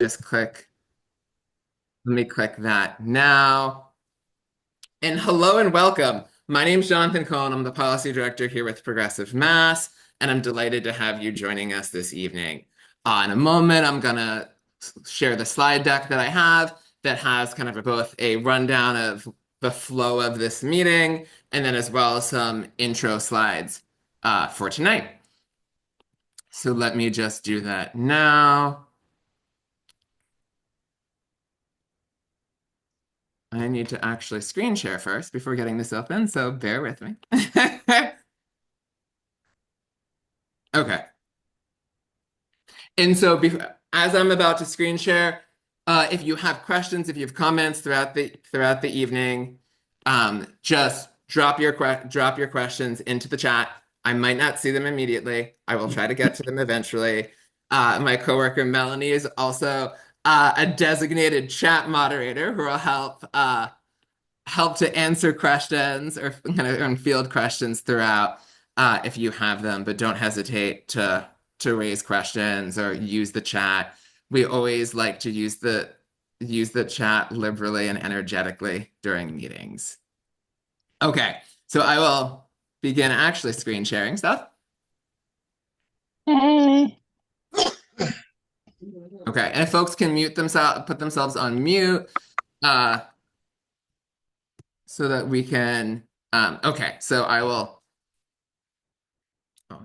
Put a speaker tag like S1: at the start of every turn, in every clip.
S1: Just click, let me click that now. And hello and welcome. My name is Jonathan Cohen. I'm the policy director here with Progressive Mass, and I'm delighted to have you joining us this evening. In a moment, I'm going to share the slide deck that I have that has kind of both a rundown of the flow of this meeting and then as well as some intro slides for tonight. So let me just do that now. I need to actually screen share first before getting this open, so bear with me. Okay. And so as I'm about to screen share, if you have questions, if you have comments throughout the evening, just drop your questions into the chat. I might not see them immediately. I will try to get to them eventually. My coworker Melanie is also a designated chat moderator who will help to answer questions or kind of and field questions throughout if you have them, but don't hesitate to raise questions or use the chat. We always like to use the chat liberally and energetically during meetings. Okay, so I will begin actually screen sharing stuff.
S2: Hey.
S1: Okay, and if folks can put themselves on mute, uh, so that we can. Okay, so I'll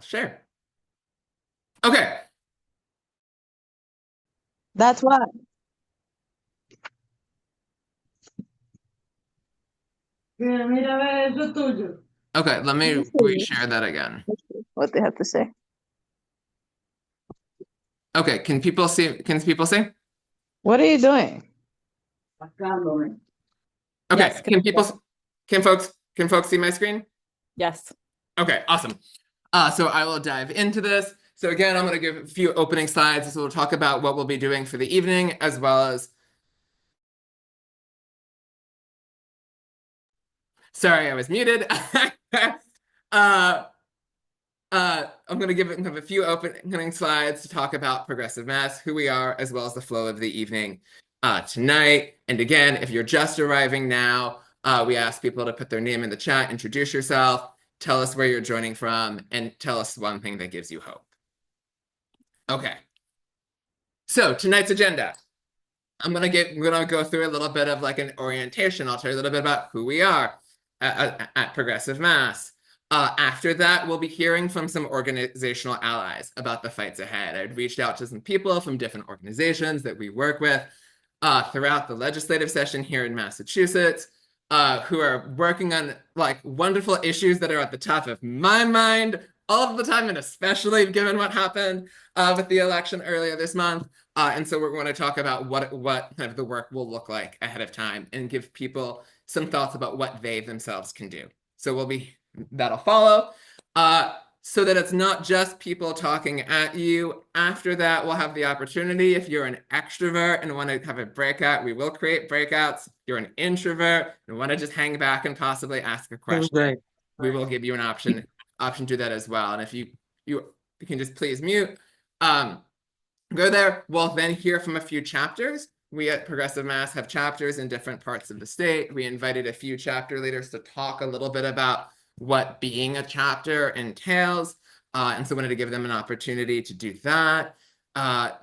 S1: share. Okay.
S2: That's why. Mira, ve, eso es tuyo.
S1: Okay, let me reshare that again.
S2: What they have to say.
S1: Okay, can people see? Can people see?
S2: What are you doing?
S1: Okay,
S3: Yes, correct.
S1: can folks see my screen?
S3: Yes.
S1: Okay, awesome. So I will dive into this. So again, I'm going to give a few opening slides. So we'll talk about what we'll be doing for the evening, as well as. Sorry, I was muted. uh, I'm going to give a few opening slides to talk about Progressive Mass, who we are, as well as the flow of the evening tonight. And again, if you're just arriving now, we ask people to put their name in the chat, introduce yourself, tell us where you're joining from, and tell us one thing that gives you hope. Okay. So tonight's agenda. We're gonna go through a little bit of like an orientation. I'll tell you a little bit about who we are at Progressive Mass. After that, we'll be hearing from some organizational allies about the fights ahead. I'd reached out to some people from different organizations that we work with throughout the legislative session here in Massachusetts, who are working on like wonderful issues that are at the top of my mind all of the time, and especially given what happened with the election earlier this month. And so we're going to talk about what kind of the work will look like ahead of time and give people some thoughts about what they themselves can do. So that'll follow. So that it's not just people talking at you. After that, we'll have the opportunity. If you're an extrovert and want to have a breakout, we will create breakouts. If you're an introvert and want to just hang back and possibly ask a question, we will give you an option to do that as well. And if you can just please mute. Go there. We'll then hear from a few chapters. We at Progressive Mass have chapters in different parts of the state. We invited a few chapter leaders to talk a little bit about what being a chapter entails. And so wanted to give them an opportunity to do that.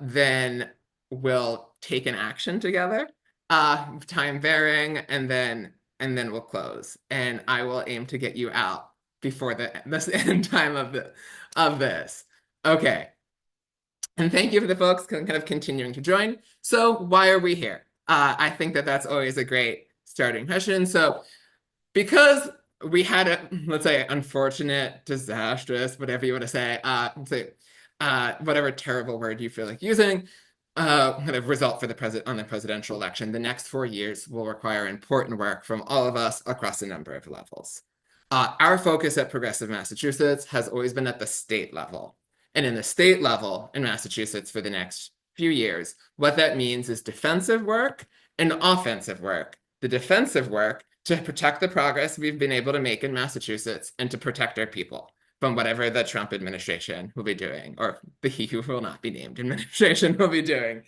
S1: Then we'll take an action together, time varying, and then we'll close. And I will aim to get you out before this end time of this. Okay. And thank you for the folks kind of continuing to join. So why are we here? I think that's always a great starting question. So because we had a, let's say, unfortunate, disastrous, whatever you want to say, whatever terrible word you feel like using, kind of result for on the presidential election, the next 4 years will require important work from all of us across a number of levels. Our focus at Progressive Massachusetts has always been at the state level. And in the state level in Massachusetts for the next few years, what that means is defensive work and offensive work. The defensive work to protect the progress we've been able to make in Massachusetts and to protect our people from whatever the Trump administration will be doing, or the he who will not be named administration will be doing.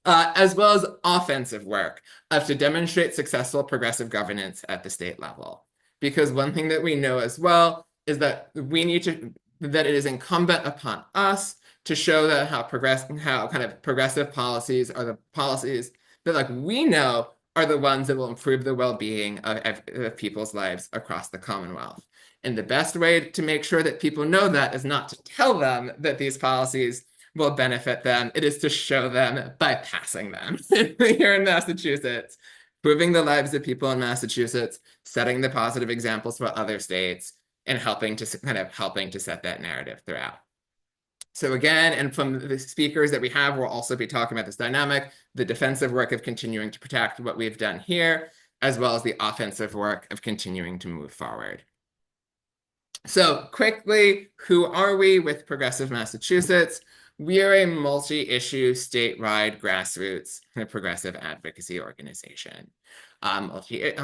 S1: as well as offensive work to demonstrate successful progressive governance at the state level. Because one thing that we know as well is that that it is incumbent upon us to show that how kind of progressive policies are the policies that like we know are the ones that will improve the well-being of people's lives across the Commonwealth. And the best way to make sure that people know that is not to tell them that these policies will benefit them. It is to show them by passing them. Here in Massachusetts, improving the lives of people in Massachusetts, setting the positive examples for other states, and helping to set that narrative throughout. So again, and from the speakers that we have, we'll also be talking about this dynamic, the defensive work of continuing to protect what we've done here, as well as the offensive work of continuing to move forward. So quickly, who are we with Progressive Massachusetts? We are a multi-issue, statewide, grassroots, progressive advocacy organization. I'll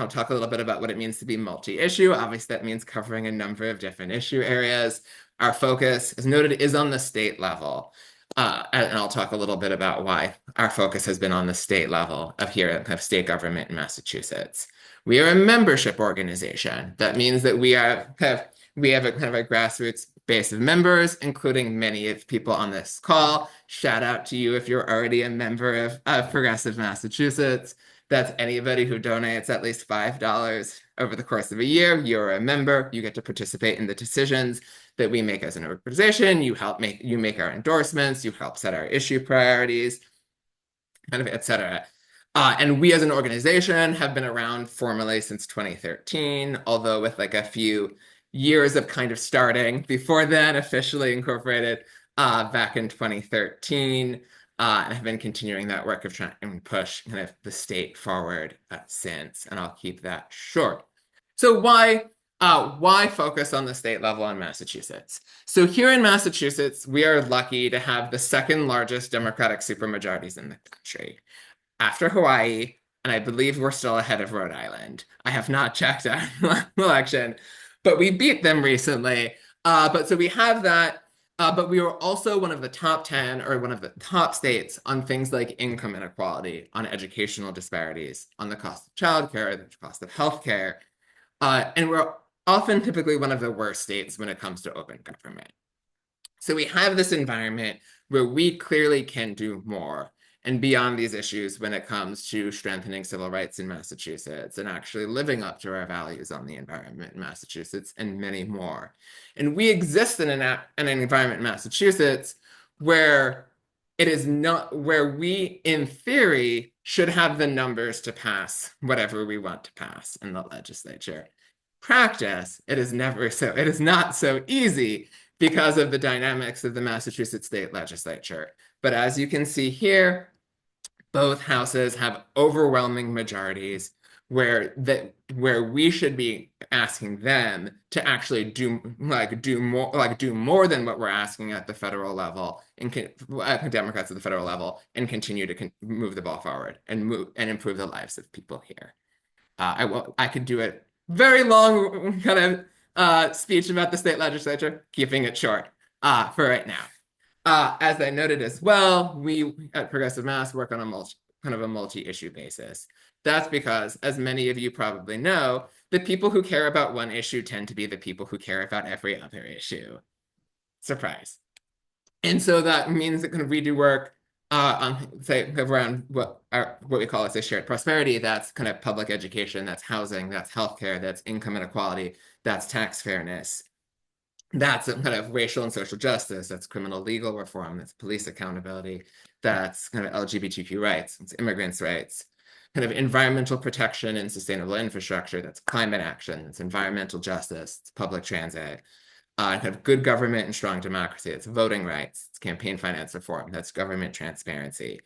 S1: talk a little bit about what it means to be multi-issue. Obviously, that means covering a number of different issue areas. Our focus, as noted, is on the state level. And I'll talk a little bit about why our focus has been on the state level of state government in Massachusetts. We are a membership organization. That means that we have a kind of a grassroots base of members, including many of people on this call. Shout out to you if you're already a member of Progressive Massachusetts. That's anybody who donates at least $5 over the course of a year. You're a member. You get to participate in the decisions that we make as an organization. You make our endorsements. You help set our issue priorities, kind of, et cetera. And we as an organization have been around formally since 2013, although with like a few years of kind of starting before then, officially incorporated back in 2013, and have been continuing that work of trying to push kind of the state forward since, and I'll keep that short. So why focus on the state level in Massachusetts? So here in Massachusetts, we are lucky to have the second largest Democratic supermajorities in the country, after Hawaii, and I believe we're still ahead of Rhode Island. I have not checked our election, but we beat them recently. But so we have that. But we were also one of the top 10 or one of the top states on things like income inequality, on educational disparities, on the cost of childcare, the cost of healthcare. And we're often typically one of the worst states when it comes to open government. So we have this environment where we clearly can do more and beyond these issues when it comes to strengthening civil rights in Massachusetts and actually living up to our values on the environment in Massachusetts and many more. And we exist in an environment in Massachusetts where it is not, where we, in theory, should have the numbers to pass whatever we want to pass in the legislature. Practice, it is not so easy because of the dynamics of the Massachusetts state legislature. But as you can see here, both houses have overwhelming majorities where we should be asking them to actually do more than what we're asking at the federal level, and Democrats at the federal level, and continue to move the ball forward and improve the lives of people here. I could do a very long kind of speech about the state legislature, keeping it short for right now. As I noted as well, we at Progressive Mass work on a multi-issue basis. That's because, as many of you probably know, the people who care about one issue tend to be the people who care about every other issue. Surprise. And so that means that we do work on, say, around what we call as a shared prosperity. That's kind of public education, that's housing, that's healthcare, that's income inequality, that's tax fairness. That's kind of racial and social justice, that's criminal legal reform, that's police accountability, that's kind of LGBTQ rights, it's immigrants' rights, kind of environmental protection and sustainable infrastructure, that's climate action, it's environmental justice, it's public transit, kind of good government and strong democracy, it's voting rights, it's campaign finance reform, that's government transparency.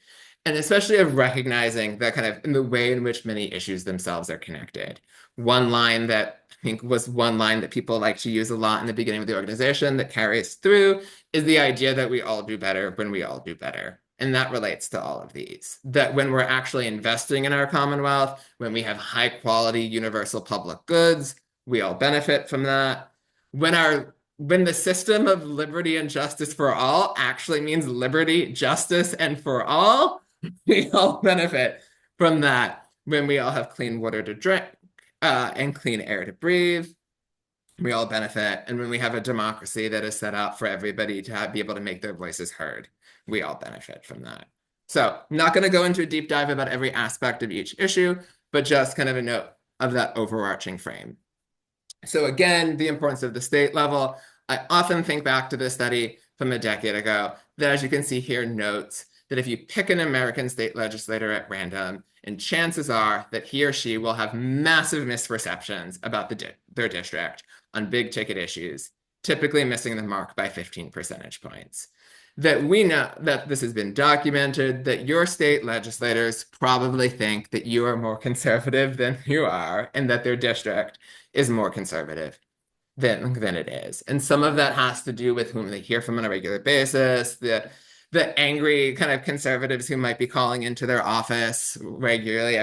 S1: And especially of recognizing that kind of in the way in which many issues themselves are connected. One line that I think was one line that people like to use a lot in the beginning of the organization that carries through is the idea that we all do better when we all do better. And that relates to all of these. That when we're actually investing in our Commonwealth, when we have high quality universal public goods, we all benefit from that. When the system of liberty and justice for all actually means liberty, justice, and for all, We all benefit from that when we all have clean water to drink and clean air to breathe. We all benefit. And when we have a democracy that is set up for everybody to be able to make their voices heard, we all benefit from that. So I'm not going to go into a deep dive about every aspect of each issue, but just kind of a note of that overarching frame. So again, the importance of the state level. I often think back to this study from a decade ago that, as you can see here, notes that if you pick an American state legislator at random, and chances are that he or she will have massive misperceptions about their district on big ticket issues, typically missing the mark by 15 percentage points. That we know that this has been documented, that your state legislators probably think that you are more conservative than you are, and that their district is more conservative than it is. And some of that has to do with whom they hear from on a regular basis, the angry kind of conservatives who might be calling into their office regularly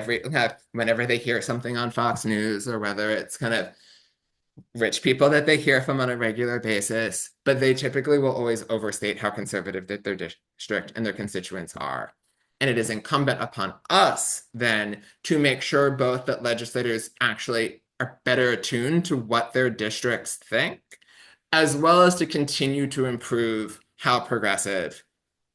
S1: whenever they hear something on Fox News, or whether it's kind of rich people that they hear from on a regular basis, but they typically will always overstate how conservative that their district and their constituents are. And it is incumbent upon us then to make sure both that legislators actually are better attuned to what their districts think, as well as to continue to improve how progressive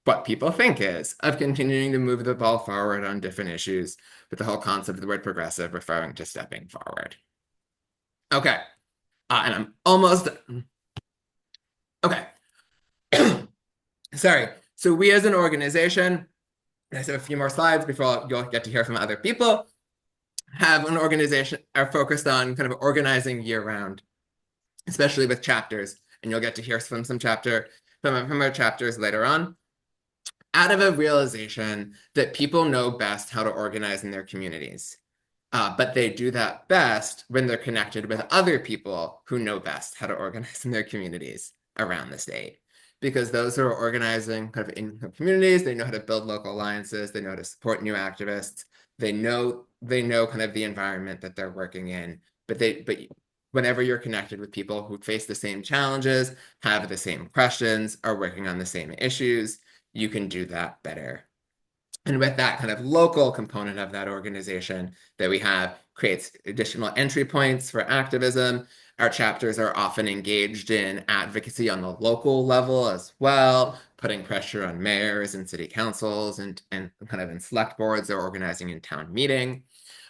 S1: what people think is, of continuing to move the ball forward on different issues, with the whole concept of the word progressive referring to stepping forward. Okay. And I'm almost okay. Sorry. So we as an organization, I have a few more slides before you'll get to hear from other people, have an organization are focused on kind of organizing year round, especially with chapters. And you'll get to hear from our chapters later on, out of a realization that people know best how to organize in their communities. But they do that best when they're connected with other people who know best how to organize in their communities around the state. Because those who are organizing kind of in communities, they know how to build local alliances, they know how to support new activists, they know kind of the environment that they're working in. But whenever you're connected with people who face the same challenges, have the same questions, are working on the same issues, you can do that better. And with that kind of local component of that organization that we have creates additional entry points for activism. Our chapters are often engaged in advocacy on the local level as well, putting pressure on mayors and city councils and kind of in select boards or organizing in town meeting,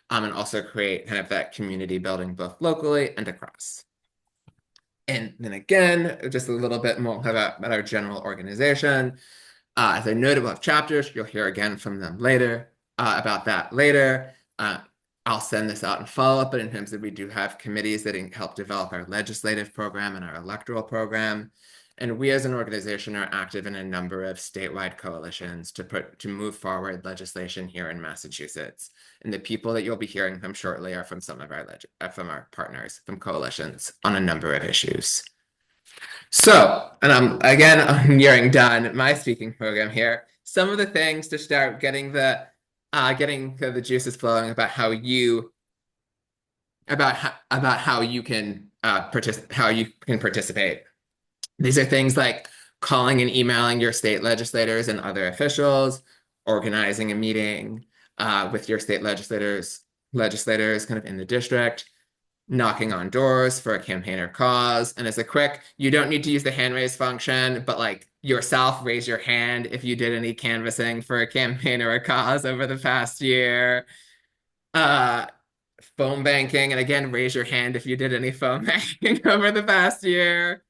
S1: and also create kind of that community building both locally and across. And then again, just a little bit more about our general organization. As I noted, we'll have chapters. You'll hear again from them later about that later. I'll send this out and follow up, but in terms of we do have committees that help develop our legislative program and our electoral program. And we as an organization are active in a number of statewide coalitions to move forward legislation here in Massachusetts. And the people that you'll be hearing from shortly are from some of our partners, from coalitions on a number of issues. So, and I'm nearing done my speaking program here. Some of the things to start getting the juices flowing about how you can participate. These are things like calling and emailing your state legislators and other officials, organizing a meeting with your state legislators kind of in the district, knocking on doors for a campaign or cause. And as a quick, you don't need to use the hand raise function, but like yourself, raise your hand if you did any canvassing for a campaign or a cause over the past year. Phone banking, and again, raise your hand if you did any phone banking over the past year.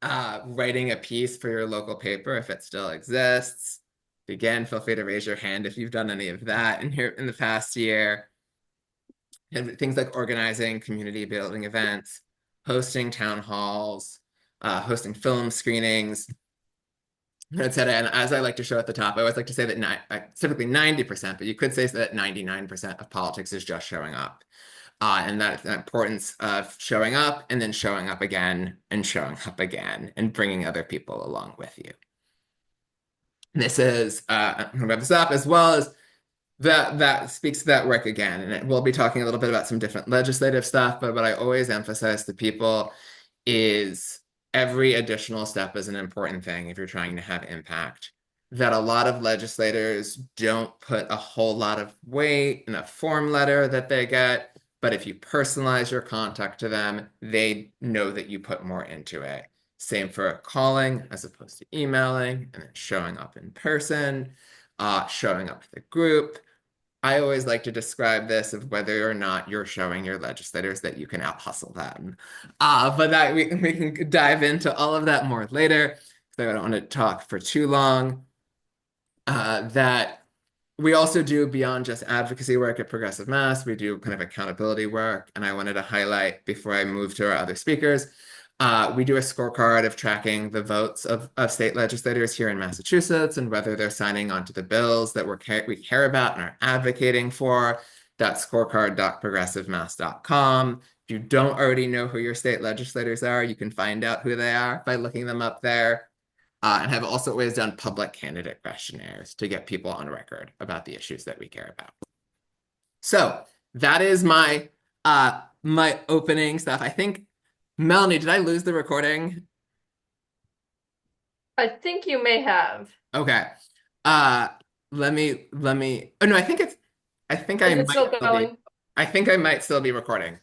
S1: Writing a piece for your local paper if it still exists. Again, feel free to raise your hand if you've done any of that in the past year. And things like organizing community building events, hosting town halls, hosting film screenings, etc. And as I like to show at the top, I always like to say that typically 90%, but you could say that 99% of politics is just showing up. And that importance of showing up and then showing up again and showing up again and bringing other people along with you. This is, I'm going to wrap this up, as well as that speaks to that work again. And we'll be talking a little bit about some different legislative stuff, but what I always emphasize to people is every additional step is an important thing if you're trying to have impact. that a lot of legislators don't put a whole lot of weight in a form letter that they get, but if you personalize your contact to them, they know that you put more into it. Same for calling as opposed to emailing and then showing up in person, showing up with the group. I always like to describe this of whether or not you're showing your legislators that you can out hustle them. But that we can dive into all of that more later. So I don't want to talk for too long. That we also do beyond just advocacy work at Progressive Mass, we do kind of accountability work. And I wanted to highlight before I move to our other speakers, we do a scorecard of tracking the votes of state legislators here in Massachusetts and whether they're signing onto the bills that we care about and are advocating for. That's scorecard.progressivemass.com. If you don't already know who your state legislators are, you can find out who they are by looking them up there. And have also always done public candidate questionnaires to get people on record about the issues that we care about. So that is my opening stuff. I think, Melanie, did I lose the recording?
S3: I think you may have.
S1: Okay. Let me oh no, I think I might still be recording.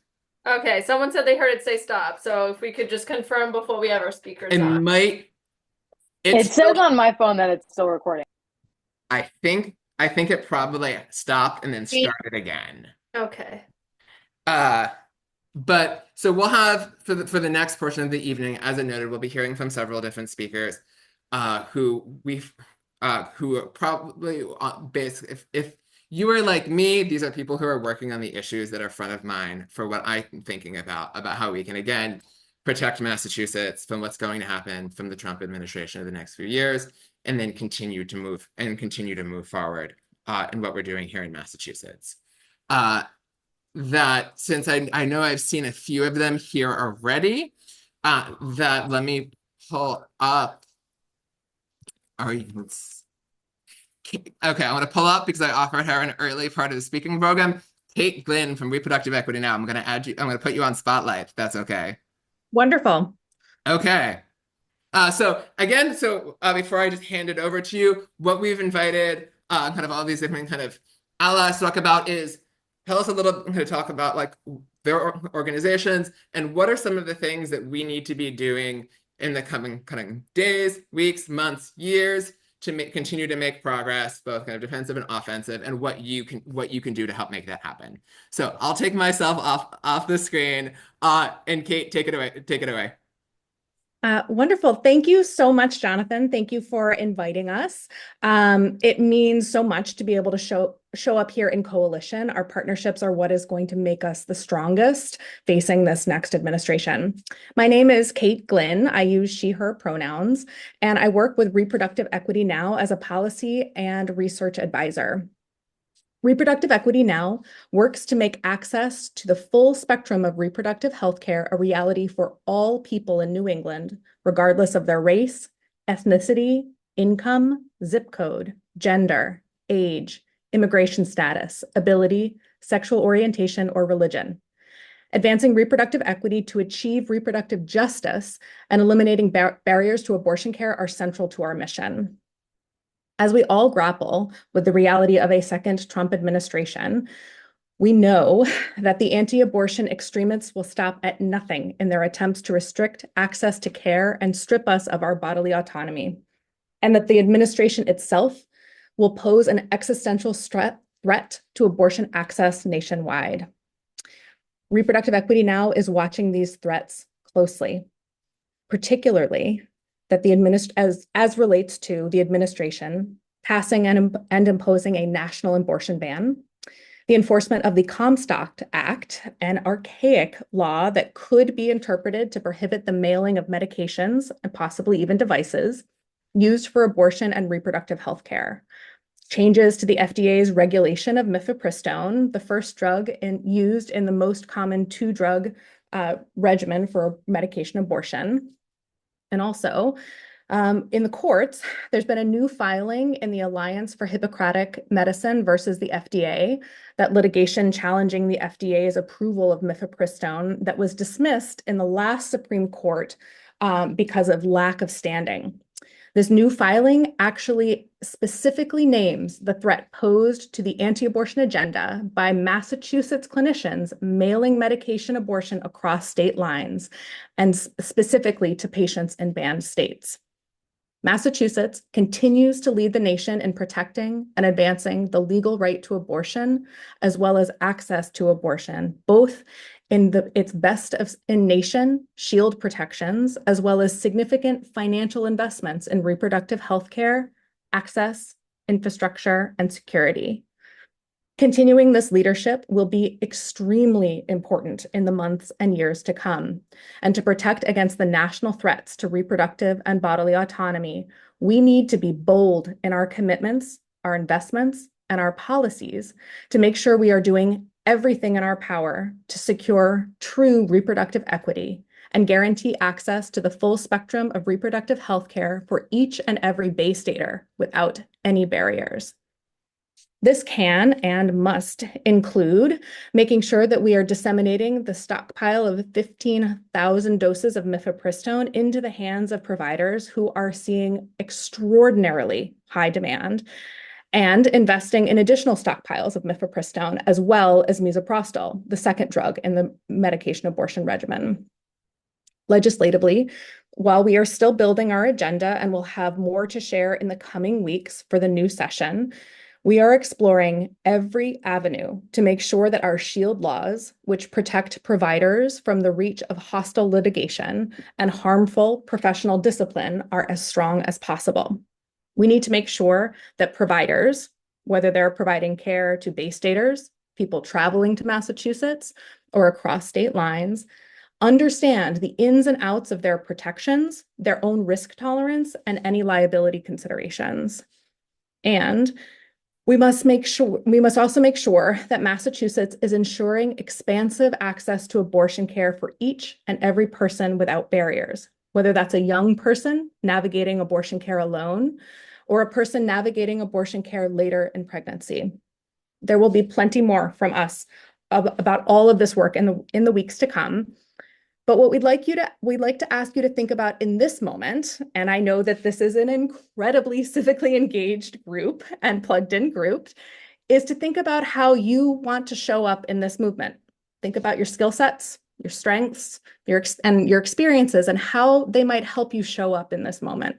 S3: Okay, someone said they heard it say stop, so if we could just confirm before we have our speakers on.
S2: It says on my phone that it's still recording.
S1: I think it probably stopped and then started again.
S3: Okay.
S1: But so we'll have for the next portion of the evening, as I noted, we'll be hearing from several different speakers who are probably basically if you are like me, these are people who are working on the issues that are front of mind for what I'm thinking about how we can again protect Massachusetts from what's going to happen from the Trump administration in the next few years, and then continue to move forward in what we're doing here in Massachusetts. That since I know I've seen a few of them here already, that let me pull up. Okay, I want to pull up because I offered her an early part of the speaking program. Kate Glynn from Reproductive Equity Now. I'm going to add you. I'm going to put you on spotlight. If that's okay.
S4: Wonderful.
S1: Okay. So before I just hand it over to you, what we've invited kind of all these different kind of allies to talk about is tell us a little bit to talk about like their organizations and what are some of the things that we need to be doing in the coming kind of days, weeks, months, years to continue to make progress, both kind of defensive and offensive, and what you can do to help make that happen. So I'll take myself off the screen, and Kate, take it away. Take it away.
S4: Wonderful. Thank you so much, Jonathan. Thank you for inviting us. It means so much to be able to show up here in coalition. Our partnerships are what is going to make us the strongest facing this next administration. My name is Kate Glynn. I use she, her pronouns, and I work with Reproductive Equity Now as a policy and research advisor. Reproductive Equity Now works to make access to the full spectrum of reproductive health care a reality for all people in New England, regardless of their race, ethnicity, income, zip code, gender, age, immigration status, ability, sexual orientation, or religion. Advancing reproductive equity to achieve reproductive justice and eliminating barriers to abortion care are central to our mission. As we all grapple with the reality of a second Trump administration, we know that the anti-abortion extremists will stop at nothing in their attempts to restrict access to care and strip us of our bodily autonomy, and that the administration itself will pose an existential threat to abortion access nationwide. Reproductive Equity Now is watching these threats closely, particularly that as relates to the administration passing and imposing a national abortion ban, the enforcement of the Comstock Act, an archaic law that could be interpreted to prohibit the mailing of medications and possibly even devices used for abortion and reproductive health care, changes to the FDA's regulation of mifepristone, the first drug used in the most common two-drug regimen for medication abortion. And also, in the courts, there's been a new filing in the Alliance for Hippocratic Medicine versus the FDA, that litigation challenging the FDA's approval of mifepristone that was dismissed in the last Supreme Court because of lack of standing. This new filing actually specifically names the threat posed to the anti-abortion agenda by Massachusetts clinicians mailing medication abortion across state lines, and specifically to patients in banned states. Massachusetts continues to lead the nation in protecting and advancing the legal right to abortion, as well as access to abortion, both in its best in nation shield protections, as well as significant financial investments in reproductive health care, access, infrastructure, and security. Continuing this leadership will be extremely important in the months and years to come. And to protect against the national threats to reproductive and bodily autonomy, we need to be bold in our commitments, our investments, and our policies to make sure we are doing everything in our power to secure true reproductive equity and guarantee access to the full spectrum of reproductive health care for each and every Bay Stater without any barriers. This can and must include making sure that we are disseminating the stockpile of 15,000 doses of mifepristone into the hands of providers who are seeing extraordinarily high demand, and investing in additional stockpiles of mifepristone as well as misoprostol, the second drug in the medication abortion regimen. Legislatively, while we are still building our agenda and will have more to share in the coming weeks for the new session, we are exploring every avenue to make sure that our SHIELD laws, which protect providers from the reach of hostile litigation and harmful professional discipline, are as strong as possible. We need to make sure that providers, whether they're providing care to Bay Staters, people traveling to Massachusetts, or across state lines, understand the ins and outs of their protections, their own risk tolerance, and any liability considerations. And we must also make sure that Massachusetts is ensuring expansive access to abortion care for each and every person without barriers, whether that's a young person navigating abortion care alone or a person navigating abortion care later in pregnancy. There will be plenty more from us about all of this work in the weeks to come. But what we'd like to ask you to think about in this moment, and I know that this is an incredibly civically engaged group and plugged in group, is to think about how you want to show up in this movement. Think about your skill sets, your strengths, your experiences, and how they might help you show up in this moment.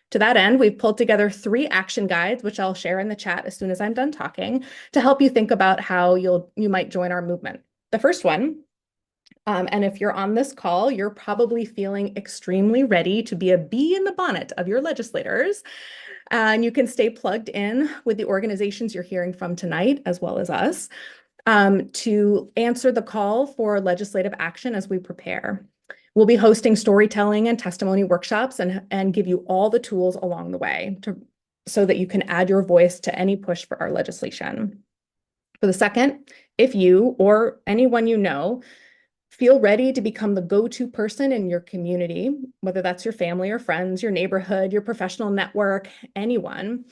S4: To that end, we've pulled together 3 action guides, which I'll share in the chat as soon as I'm done talking, to help you think about how you might join our movement. The first one, and if you're on this call, you're probably feeling extremely ready to be a bee in the bonnet of your legislators. And you can stay plugged in with the organizations you're hearing from tonight, as well as us, to answer the call for legislative action as we prepare. We'll be hosting storytelling and testimony workshops and give you all the tools along the way so that you can add your voice to any push for our legislation. For the second, if you or anyone you know feel ready to become the go-to person in your community, whether that's your family or friends, your neighborhood, your professional network, anyone,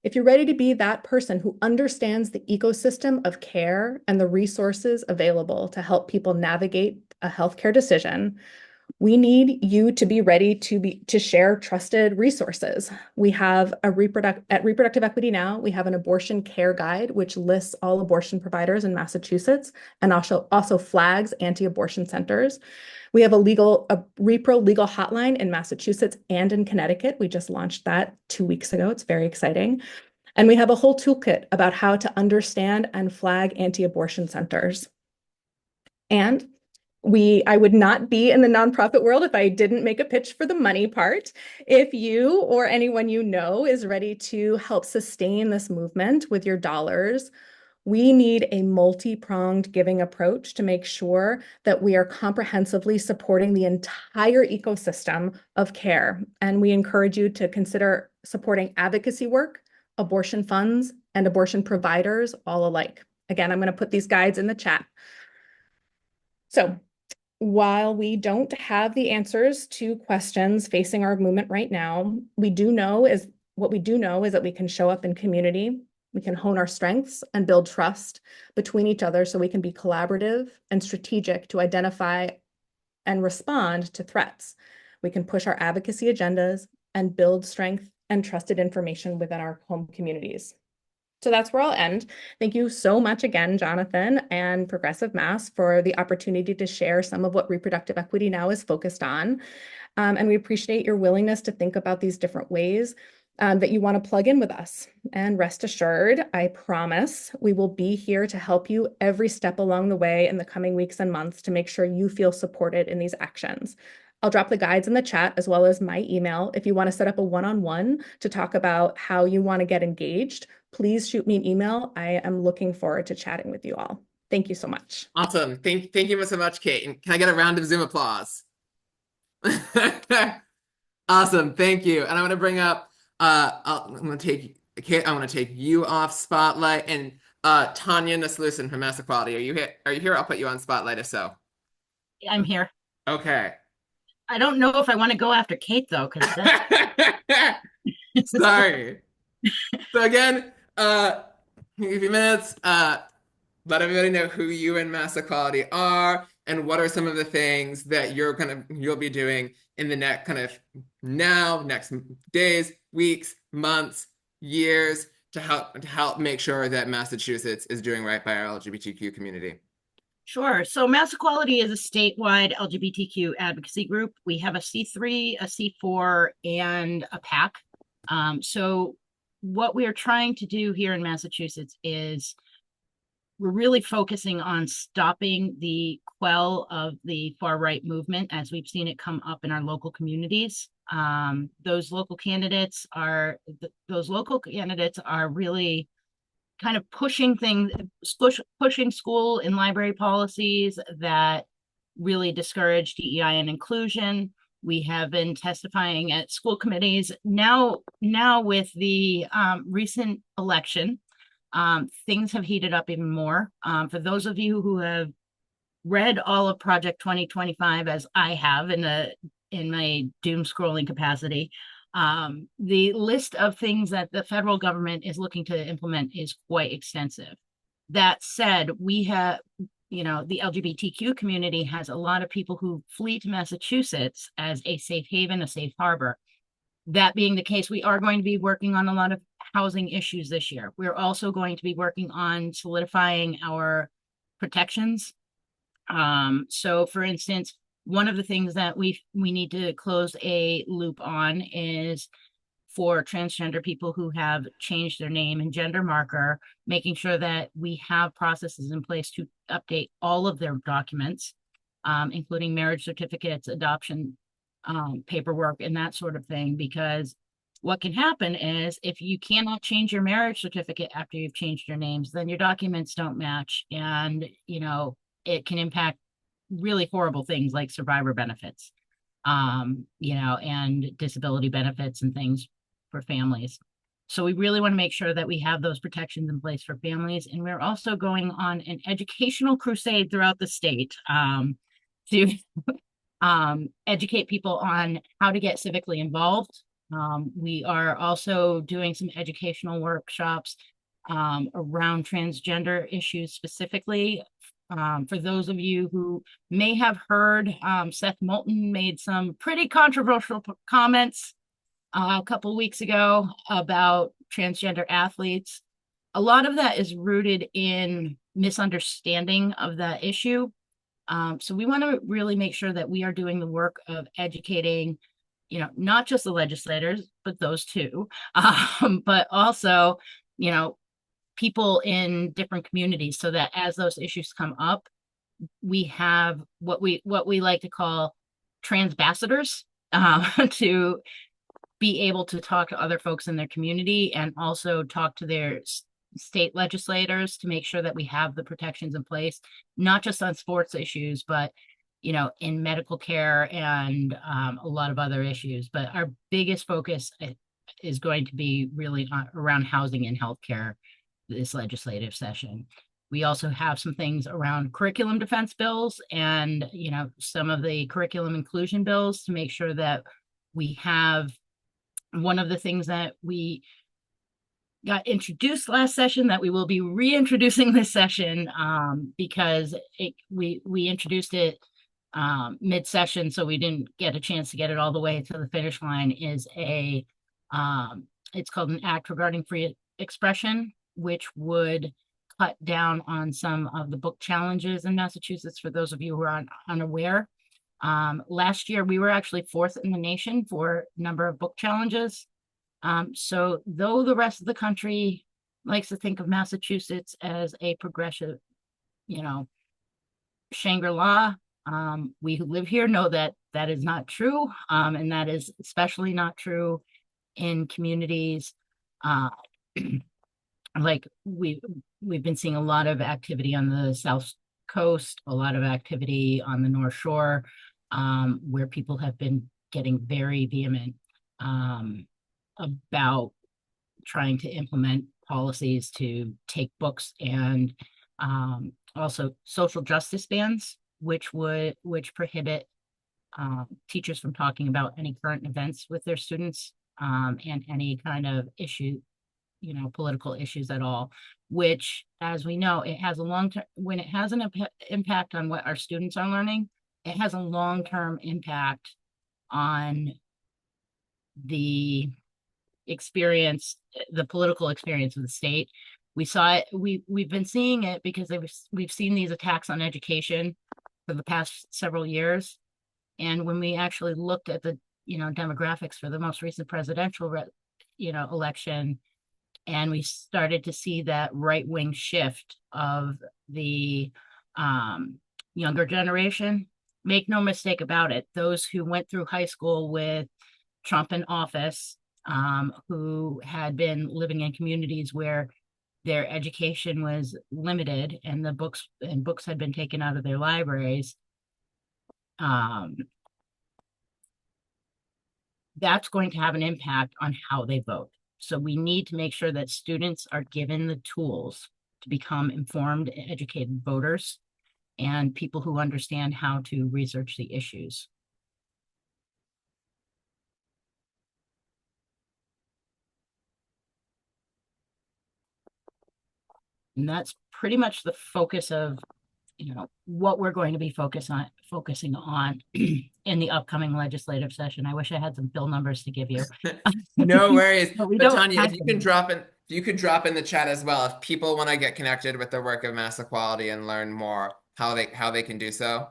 S4: if you're ready to be that person who understands the ecosystem of care and the resources available to help people navigate a healthcare decision, we need you to be ready to share trusted resources. We have at Reproductive Equity Now, we have an abortion care guide, which lists all abortion providers in Massachusetts and also flags anti-abortion centers. We have a repro legal hotline in Massachusetts and in Connecticut. We just launched that 2 weeks ago. It's very exciting. And we have a whole toolkit about how to understand and flag anti-abortion centers. And I would not be in the nonprofit world if I didn't make a pitch for the money part. If you or anyone you know is ready to help sustain this movement with your dollars, we need a multi-pronged giving approach to make sure that we are comprehensively supporting the entire ecosystem of care. And we encourage you to consider supporting advocacy work, abortion funds, and abortion providers all alike. Again, I'm going to put these guides in the chat. So, while we don't have the answers to questions facing our movement right now, what we do know is that we can show up in community, we can hone our strengths and build trust between each other so we can be collaborative and strategic to identify and respond to threats. We can push our advocacy agendas and build strength and trusted information within our home communities. So that's where I'll end. Thank you so much again, Jonathan and Progressive Mass, for the opportunity to share some of what reproductive equity now is focused on. And we appreciate your willingness to think about these different ways that you want to plug in with us. And rest assured, I promise we will be here to help you every step along the way in the coming weeks and months to make sure you feel supported in these actions. I'll drop the guides in the chat as well as my email. If you want to set up a one-on-one to talk about how you want to get engaged, please shoot me an email. I am looking forward to chatting with you all. Thank you so much.
S1: Awesome. Thank you so much, Kate. And can I get a round of Zoom applause? Awesome. Thank you. And I want to bring up, I'm going to take Kate, I want to take you off spotlight, and Tanya Naslusin from Mass Equality. Are you here? Are you here? I'll put you on spotlight if so.
S5: I'm here.
S1: Okay.
S5: I don't know if I want to go after Kate though, because
S1: sorry. So again, give you a few minutes. Let everybody know who you and Mass Equality are, and what are some of the things that you'll be doing in the next next days, weeks, months, years to help make sure that Massachusetts is doing right by our LGBTQ community.
S5: Sure. So Mass Equality is a statewide LGBTQ advocacy group. We have a C3, a C4, and a PAC. So what we are trying to do here in Massachusetts is we're really focusing on stopping the quell of the far-right movement as we've seen it come up in our local communities. Those local candidates are really kind of pushing school and library policies that really discourage DEI and inclusion. We have been testifying at school committees. Now with the recent election, things have heated up even more. For those of you who have read all of Project 2025, as I have in my doom scrolling capacity, the list of things that the federal government is looking to implement is quite extensive. That said, we have, the LGBTQ community has a lot of people who flee to Massachusetts as a safe haven, a safe harbor. That being the case, we are going to be working on a lot of housing issues this year. We're also going to be working on solidifying our protections. So for instance, one of the things that we need to close a loop on is for transgender people who have changed their name and gender marker, making sure that we have processes in place to update all of their documents, including marriage certificates, adoption paperwork, and that sort of thing. Because what can happen is if you cannot change your marriage certificate after you've changed your names, then your documents don't match, and it can impact really horrible things like survivor benefits, and disability benefits and things for families. So we really want to make sure that we have those protections in place for families. And we're also going on an educational crusade throughout the state to educate people on how to get civically involved. We are also doing some educational workshops around transgender issues specifically. For those of you who may have heard, Seth Moulton made some pretty controversial comments a couple of weeks ago about transgender athletes. A lot of that is rooted in misunderstanding of the issue. So we want to really make sure that we are doing the work of educating, not just the legislators, but those too, but also, people in different communities, so that as those issues come up, we have what we like to call transambassadors to be able to talk to other folks in their community and also talk to their state legislators to make sure that we have the protections in place, not just on sports issues, but in medical care and a lot of other issues. But our biggest focus is going to be really around housing and healthcare this legislative session. We also have some things around curriculum defense bills and some of the curriculum inclusion bills to make sure that we have. One of the things that we got introduced last session that we will be reintroducing this session, because we introduced it mid-session, so we didn't get a chance to get it all the way to the finish line, is it's called an act regarding free expression, which would cut down on some of the book challenges in Massachusetts, for those of you who are unaware. Last year, we were actually 4th in the nation for number of book challenges. So though the rest of the country likes to think of Massachusetts as a progressive, Shangri-La, we who live here know that that is not true. And that is especially not true in communities like we've been seeing a lot of activity on the South Coast, a lot of activity on the North Shore, where people have been getting very vehement about trying to implement policies to take books, and also social justice bans, which prohibit teachers from talking about any current events with their students, and any kind of issue, political issues at all, which, as we know, it has a long-term, when it has an impact on what our students are learning, it has a long-term impact on the political experience of the state. We saw it, we've been seeing it because we've seen these attacks on education for the past several years. And when we actually looked at the, demographics for the most recent presidential, election, and we started to see that right-wing shift of the younger generation, make no mistake about it, those who went through high school with Trump in office, who had been living in communities where their education was limited and books had been taken out of their libraries, that's going to have an impact on how they vote. So we need to make sure that students are given the tools to become informed, educated voters, and people who understand how to research the issues. And that's pretty much the focus of, what we're going to be focusing on in the upcoming legislative session. I wish I had some bill numbers to give you.
S1: No worries.
S5: But we
S1: But
S5: don't
S1: Tanya,
S5: have
S1: if you
S5: them.
S1: could drop in the chat as well, if people want to get connected with the work of Mass Equality and learn more, how they can do so.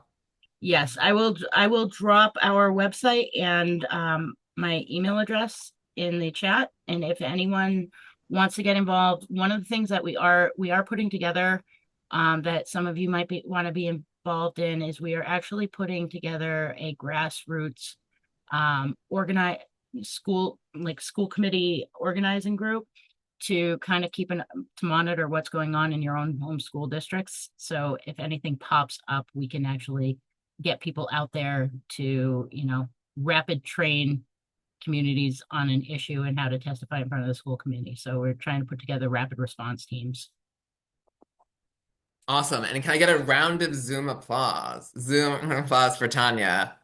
S5: Yes, I will drop our website and my email address in the chat. And if anyone wants to get involved, one of the things that we are putting together, that some of you might want to be involved in, is we are actually putting together a grassroots organize school committee organizing group to kind of to monitor what's going on in your own home school districts. So if anything pops up, we can actually get people out there to, rapid train communities on an issue and how to testify in front of the school committee. So we're trying to put together rapid response teams.
S1: Awesome. And can I get a round of Zoom applause? Zoom applause for Tanya.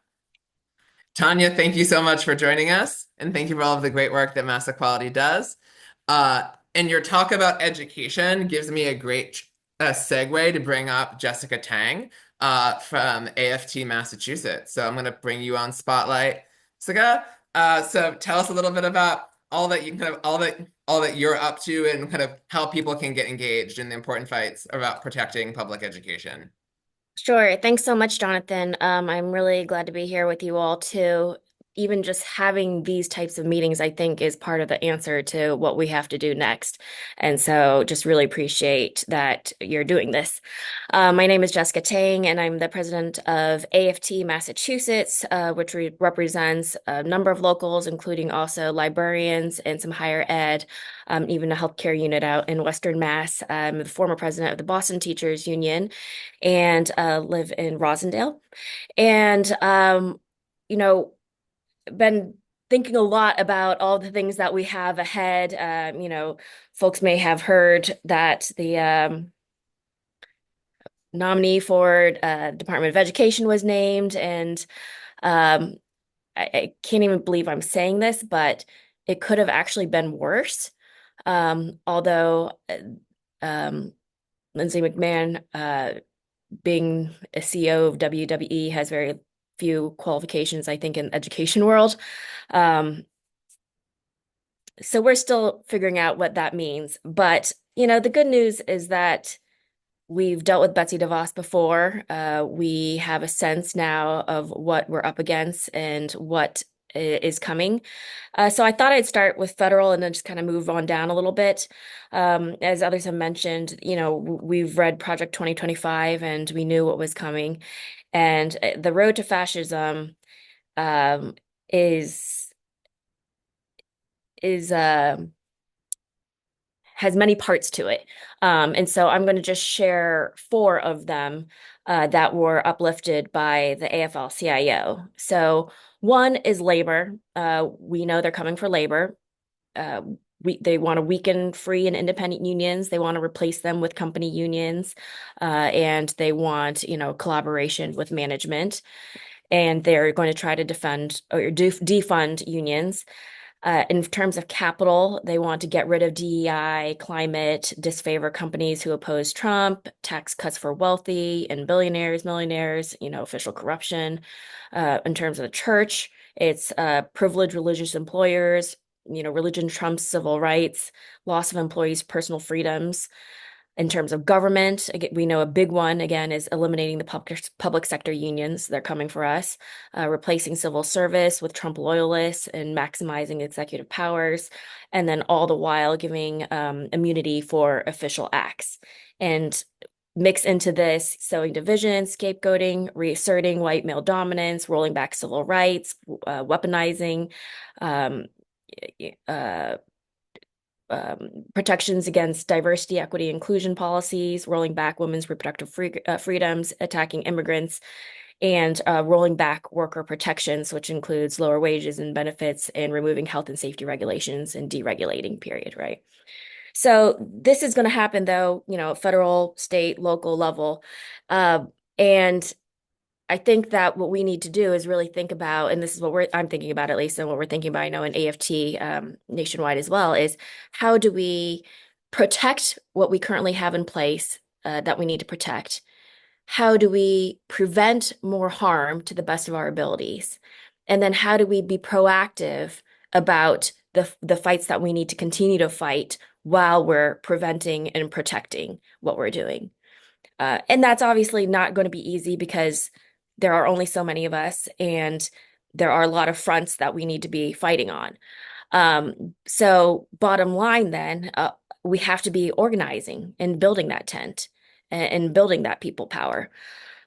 S1: Tanya, thank you so much for joining us, and thank you for all of the great work that Mass Equality does. And your talk about education gives me a great segue to bring up Jessica Tang from AFT Massachusetts. So I'm going to bring you on Spotlight, Jessica. So tell us a little bit about all that you're up to, and kind of how people can get engaged in the important fights about protecting public education.
S6: Sure. Thanks so much, Jonathan. I'm really glad to be here with you all too. Even just having these types of meetings, I think, is part of the answer to what we have to do next. And so just really appreciate that you're doing this. My name is Jessica Tang, and I'm the president of AFT Massachusetts, which represents a number of locals, including also librarians and some higher ed, even a healthcare unit out in Western Mass. I'm the former president of the Boston Teachers Union and live in Rosendale. And, been thinking a lot about all the things that we have ahead. Folks may have heard that the nominee for Department of Education was named, and I can't even believe I'm saying this, but it could have actually been worse. Although Lindsay McMahon being a CEO of WWE has very few qualifications, I think, in the education world. So we're still figuring out what that means. But, the good news is that we've dealt with Betsy DeVos before. We have a sense now of what we're up against and what is coming. So I thought I'd start with federal and then just kind of move on down a little bit. As others have mentioned, we've read Project 2025 and we knew what was coming. And the road to fascism um, is is has many parts to it. And so I'm going to just share 4 of them that were uplifted by the AFL-CIO. So one is labor. We know they're coming for labor. They want to weaken free and independent unions. They want to replace them with company unions, and they want, collaboration with management. And they're going to try to defund or defund unions. In terms of capital, they want to get rid of DEI, climate, disfavor companies who oppose Trump, tax cuts for wealthy and billionaires, millionaires, official corruption. In terms of the church, it's privileged religious employers, religion trumps civil rights, loss of employees' personal freedoms. In terms of government, we know a big one, again, is eliminating the public sector unions. They're coming for us, replacing civil service with Trump loyalists and maximizing executive powers, and then all the while giving immunity for official acts. And mix into this sowing division, scapegoating, reasserting white male dominance, rolling back civil rights, weaponizing protections against diversity, equity, inclusion policies, rolling back women's reproductive freedoms, attacking immigrants, and rolling back worker protections, which includes lower wages and benefits, and removing health and safety regulations and deregulating, period, right? So this is going to happen, though, federal, state, local level. And I think that what we need to do is really think about, and this is what I'm thinking about at least, and what we're thinking about, I know in AFT nationwide as well, is how do we protect what we currently have in place that we need to protect? How do we prevent more harm to the best of our abilities? And then how do we be proactive about the fights that we need to continue to fight while we're preventing and protecting what we're doing? And that's obviously not going to be easy because there are only so many of us, and there are a lot of fronts that we need to be fighting on. So bottom line then, we have to be organizing and building that tent and building that people power.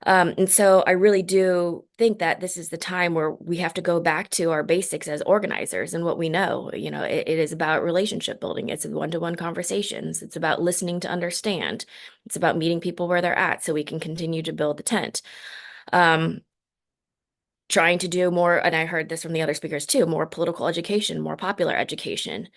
S6: And so I really do think that this is the time where we have to go back to our basics as organizers and what we know. It is about relationship building. It's one-to-one conversations. It's about listening to understand. It's about meeting people where they're at so we can continue to build the tent. Trying to do more, and I heard this from the other speakers too, more political education, more popular education,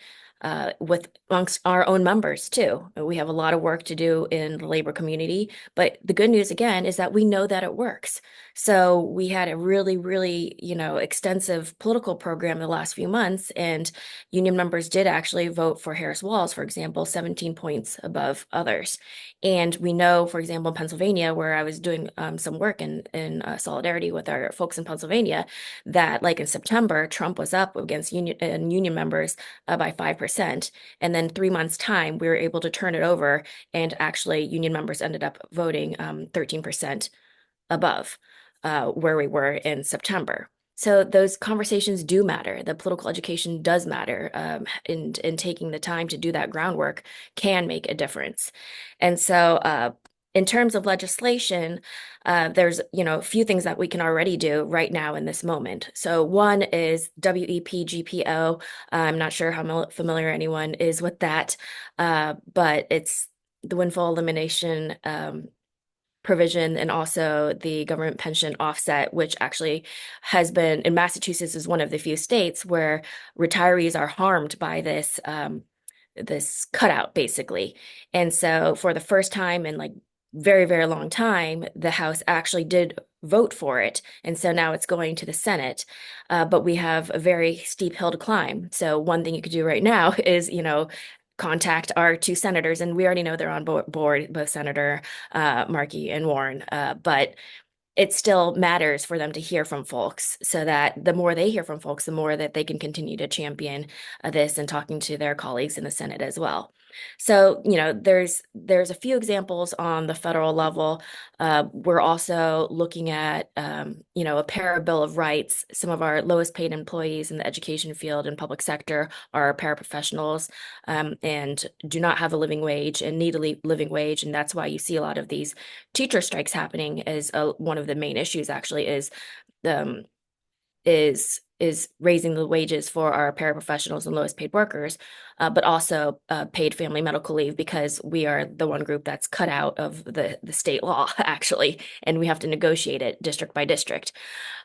S6: with amongst our own members too. We have a lot of work to do in the labor community, but the good news again is that we know that it works. So we had a really, really, extensive political program the last few months, and union members did actually vote for Harris Walz, for example, 17 points above others. And we know, for example, in Pennsylvania, where I was doing some work in solidarity with our folks in Pennsylvania, that like in September, Trump was up against union members by 5%. And then 3 months' time, we were able to turn it over, and actually union members ended up voting 13% above where we were in September. So those conversations do matter. The political education does matter, and taking the time to do that groundwork can make a difference. And so in terms of legislation, there's a few things that we can already do right now in this moment. So one is WEPGPO. I'm not sure how familiar anyone is with that, but it's the windfall elimination provision, and also the government pension offset, which actually has been in Massachusetts, is one of the few states where retirees are harmed by this this cutout basically. And so for the first time in like very, very long time, the House actually did vote for it. And so now it's going to the Senate. But we have a very steep hill to climb. So one thing you could do right now is, contact our two senators, and we already know they're on board, both Senator Markey and Warren, but it still matters for them to hear from folks, so that the more they hear from folks, the more that they can continue to champion this and talking to their colleagues in the Senate as well. So, there's a few examples on the federal level. We're also looking at, a para bill of rights. Some of our lowest paid employees in the education field and public sector are paraprofessionals, and do not have a living wage and need a living wage. And that's why you see a lot of these teacher strikes happening. As one of the main issues actually um, is raising the wages for our paraprofessionals and lowest paid workers, but also paid family medical leave, because we are the one group that's cut out of the state law, actually, and we have to negotiate it district by district.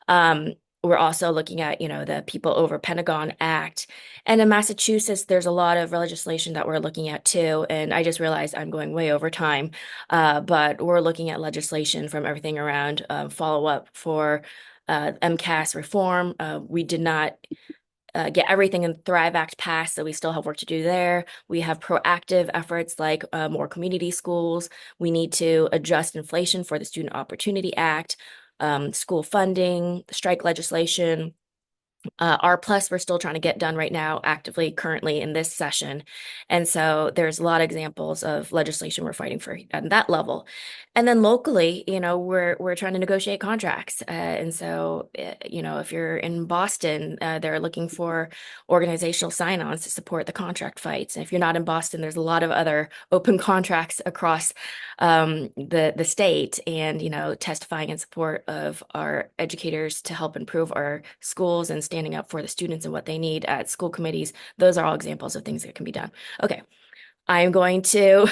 S6: We're also looking at, the People Over Pentagon Act. And in Massachusetts, there's a lot of legislation that we're looking at too. And I just realized I'm going way over time, but we're looking at legislation from everything around follow-up for MCAS reform. We did not get everything in Thrive Act passed, so we still have work to do there. We have proactive efforts like more community schools. We need to adjust inflation for the Student Opportunity Act, school funding, strike legislation. R plus we're still trying to get done right now, actively currently in this session. And so there's a lot of examples of legislation we're fighting for at that level. And then locally, we're trying to negotiate contracts. And so, if you're in Boston, they're looking for organizational sign-ons to support the contract fights. And if you're not in Boston, there's a lot of other open contracts across the state, and testifying in support of our educators to help improve our schools and standing up for the students and what they need at school committees. Those are all examples of things that can be done. Okay, I'm going to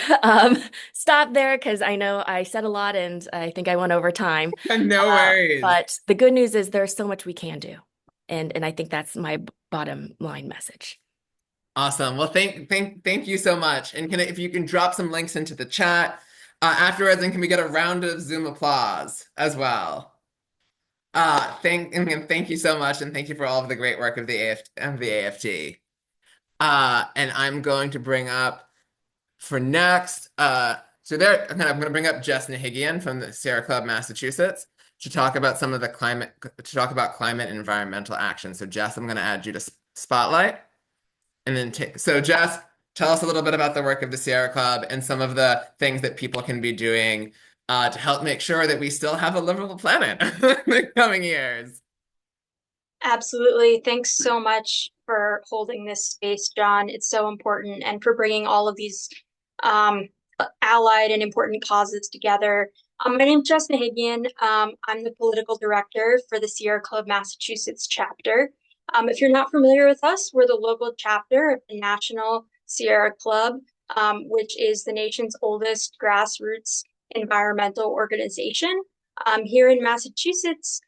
S6: stop there, because I know I said a lot and I think I went over time.
S1: No worries.
S6: But the good news is there's so much we can do, and I think that's my bottom line message.
S1: Awesome. Well, thank you so much. And if you can drop some links into the chat afterwards, and can we get a round of Zoom applause as well? Thank you so much, and thank you for all of the great work of the AFT. And I'm going to bring up for next. I'm going to bring up Jess Nahigian from the Sierra Club, Massachusetts, to talk about climate and environmental action. So Jess, I'm going to add you to Spotlight. And then so Jess, tell us a little bit about the work of the Sierra Club and some of the things that people can be doing to help make sure that we still have a livable planet in the coming years.
S7: Absolutely. Thanks so much for holding this space, John. It's so important, and for bringing all of these allied and important causes together. My name is Jess Nahigian. I'm the political director for the Sierra Club Massachusetts chapter. If you're not familiar with us, we're the local chapter of the National Sierra Club, which is the nation's oldest grassroots environmental organization. Here in Massachusetts,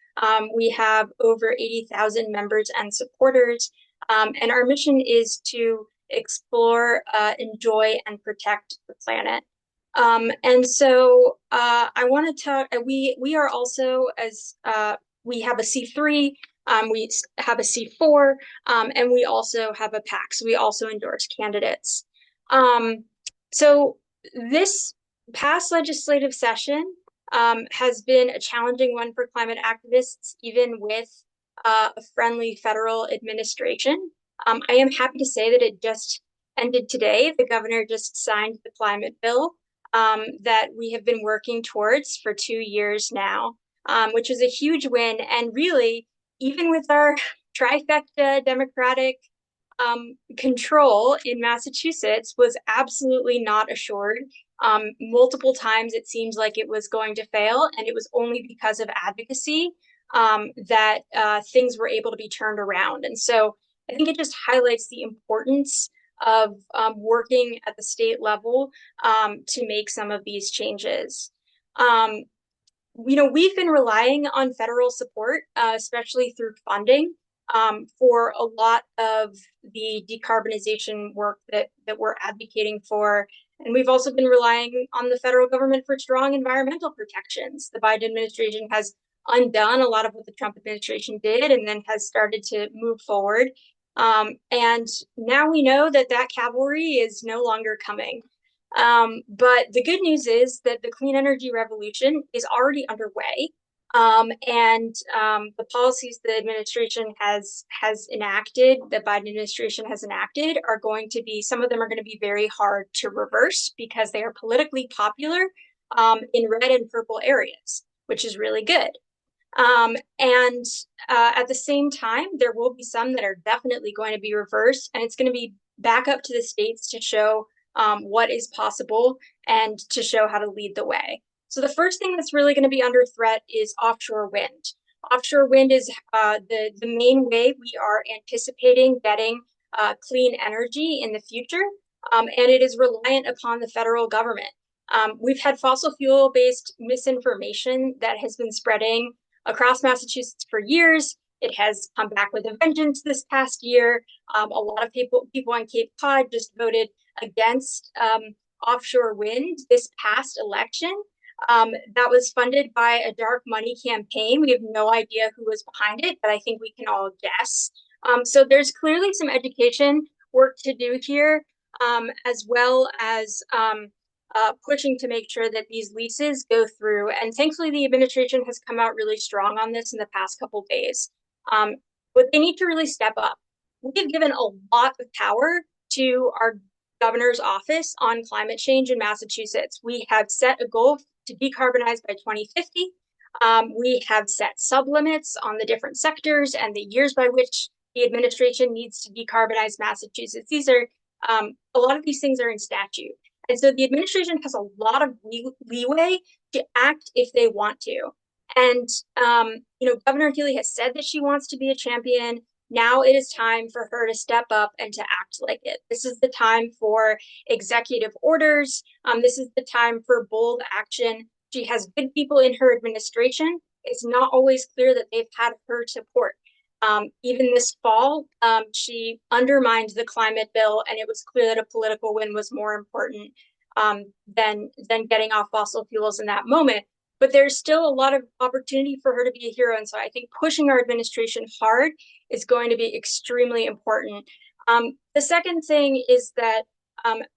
S7: we have over 80,000 members and supporters, and our mission is to explore, enjoy, and protect the planet. And so I want to talk, we are also, as we have a C3, we have a C4, and we also have a PAC, so we also endorse candidates. So this past legislative session has been a challenging one for climate activists, even with a friendly federal administration. I am happy to say that it just ended today. The governor just signed the climate bill that we have been working towards for 2 years now, which is a huge win. And really, even with our trifecta Democratic control in Massachusetts, was absolutely not assured. Multiple times it seems like it was going to fail, and it was only because of advocacy that things were able to be turned around. And so I think it just highlights the importance of working at the state level to make some of these changes. We've been relying on federal support, especially through funding, for a lot of the decarbonization work that we're advocating for. And we've also been relying on the federal government for strong environmental protections. The Biden administration has undone a lot of what the Trump administration did, and then has started to move forward And now we know that that cavalry is no longer coming. But the good news is that the clean energy revolution is already underway. The policies the administration has enacted, the Biden administration has enacted, are going to be, some of them are going to be very hard to reverse because they are politically popular in red and purple areas, which is really good. At the same time, there will be some that are definitely going to be reversed, and it's going to be back up to the states to show what is possible and to show how to lead the way. So the first thing that's really going to be under threat is offshore wind. Offshore wind is the main way we are anticipating getting clean energy in the future, and it is reliant upon the federal government. We've had fossil fuel-based misinformation that has been spreading across Massachusetts for years. It has come back with a vengeance this past year. A lot of people on Cape Cod just voted against offshore wind this past election. That was funded by a dark money campaign. We have no idea who was behind it, but I think we can all guess. So there's clearly some education work to do here, as well as pushing to make sure that these leases go through. And thankfully, the administration has come out really strong on this in the past couple of days. But they need to really step up. We've given a lot of power to our governor's office on climate change in Massachusetts. We have set a goal to decarbonize by 2050. We have set sublimits on the different sectors and the years by which the administration needs to decarbonize Massachusetts. These are a lot of these things are in statute. And so the administration has a lot of leeway to act if they want to. And, Governor Healy has said that she wants to be a champion. Now it is time for her to step up and to act like it. This is the time for executive orders. This is the time for bold action. She has good people in her administration. It's not always clear that they've had her support. Even this fall, she undermined the climate bill, and it was clear that a political win was more important than getting off fossil fuels in that moment. But there's still a lot of opportunity for her to be a hero. And so I think pushing our administration hard is going to be extremely important. The second thing is that,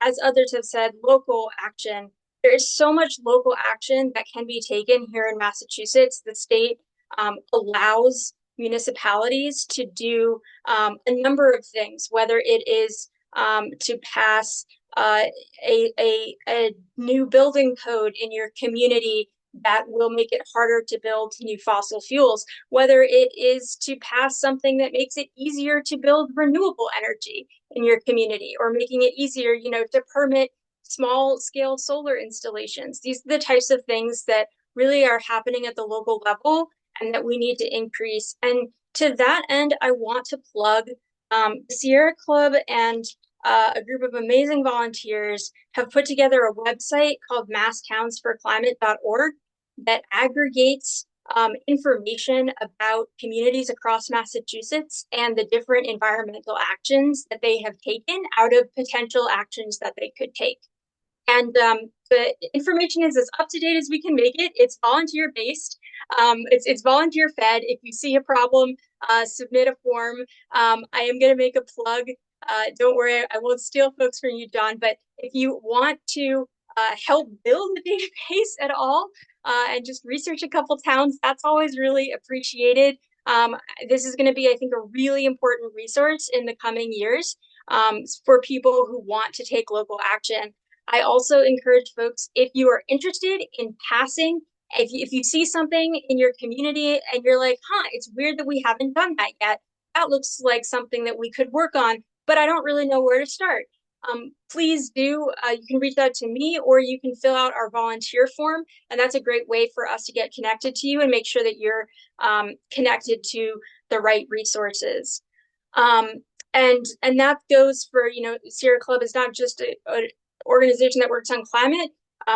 S7: as others have said, local action. There is so much local action that can be taken here in Massachusetts. The state allows municipalities to do a number of things, whether it is to pass a new building code in your community that will make it harder to build new fossil fuels, whether it is to pass something that makes it easier to build renewable energy in your community, or making it easier, to permit small scale solar installations. These are the types of things that really are happening at the local level and that we need to increase. And to that end, I want to plug the Sierra Club and a group of amazing volunteers have put together a website called masstownsforclimate.org that aggregates information about communities across Massachusetts and the different environmental actions that they have taken out of potential actions that they could take. And the information is as up to date as we can make it. It's volunteer based. It's volunteer fed. If you see a problem, submit a form. I am going to make a plug. Don't worry, I won't steal folks from you, John. But if you want to help build the database at all and just research a couple towns, that's always really appreciated. This is going to be, I think, a really important resource in the coming years for people who want to take local action. I also encourage folks, if you are interested in passing, if you see something in your community and you're like, it's weird that we haven't done that yet. That looks like something that we could work on, but I don't really know where to start. Please do. You can reach out to me, or you can fill out our volunteer form. And that's a great way for us to get connected to you and make sure that you're connected to the right resources. And that goes for, Sierra Club is not just an organization that works on climate.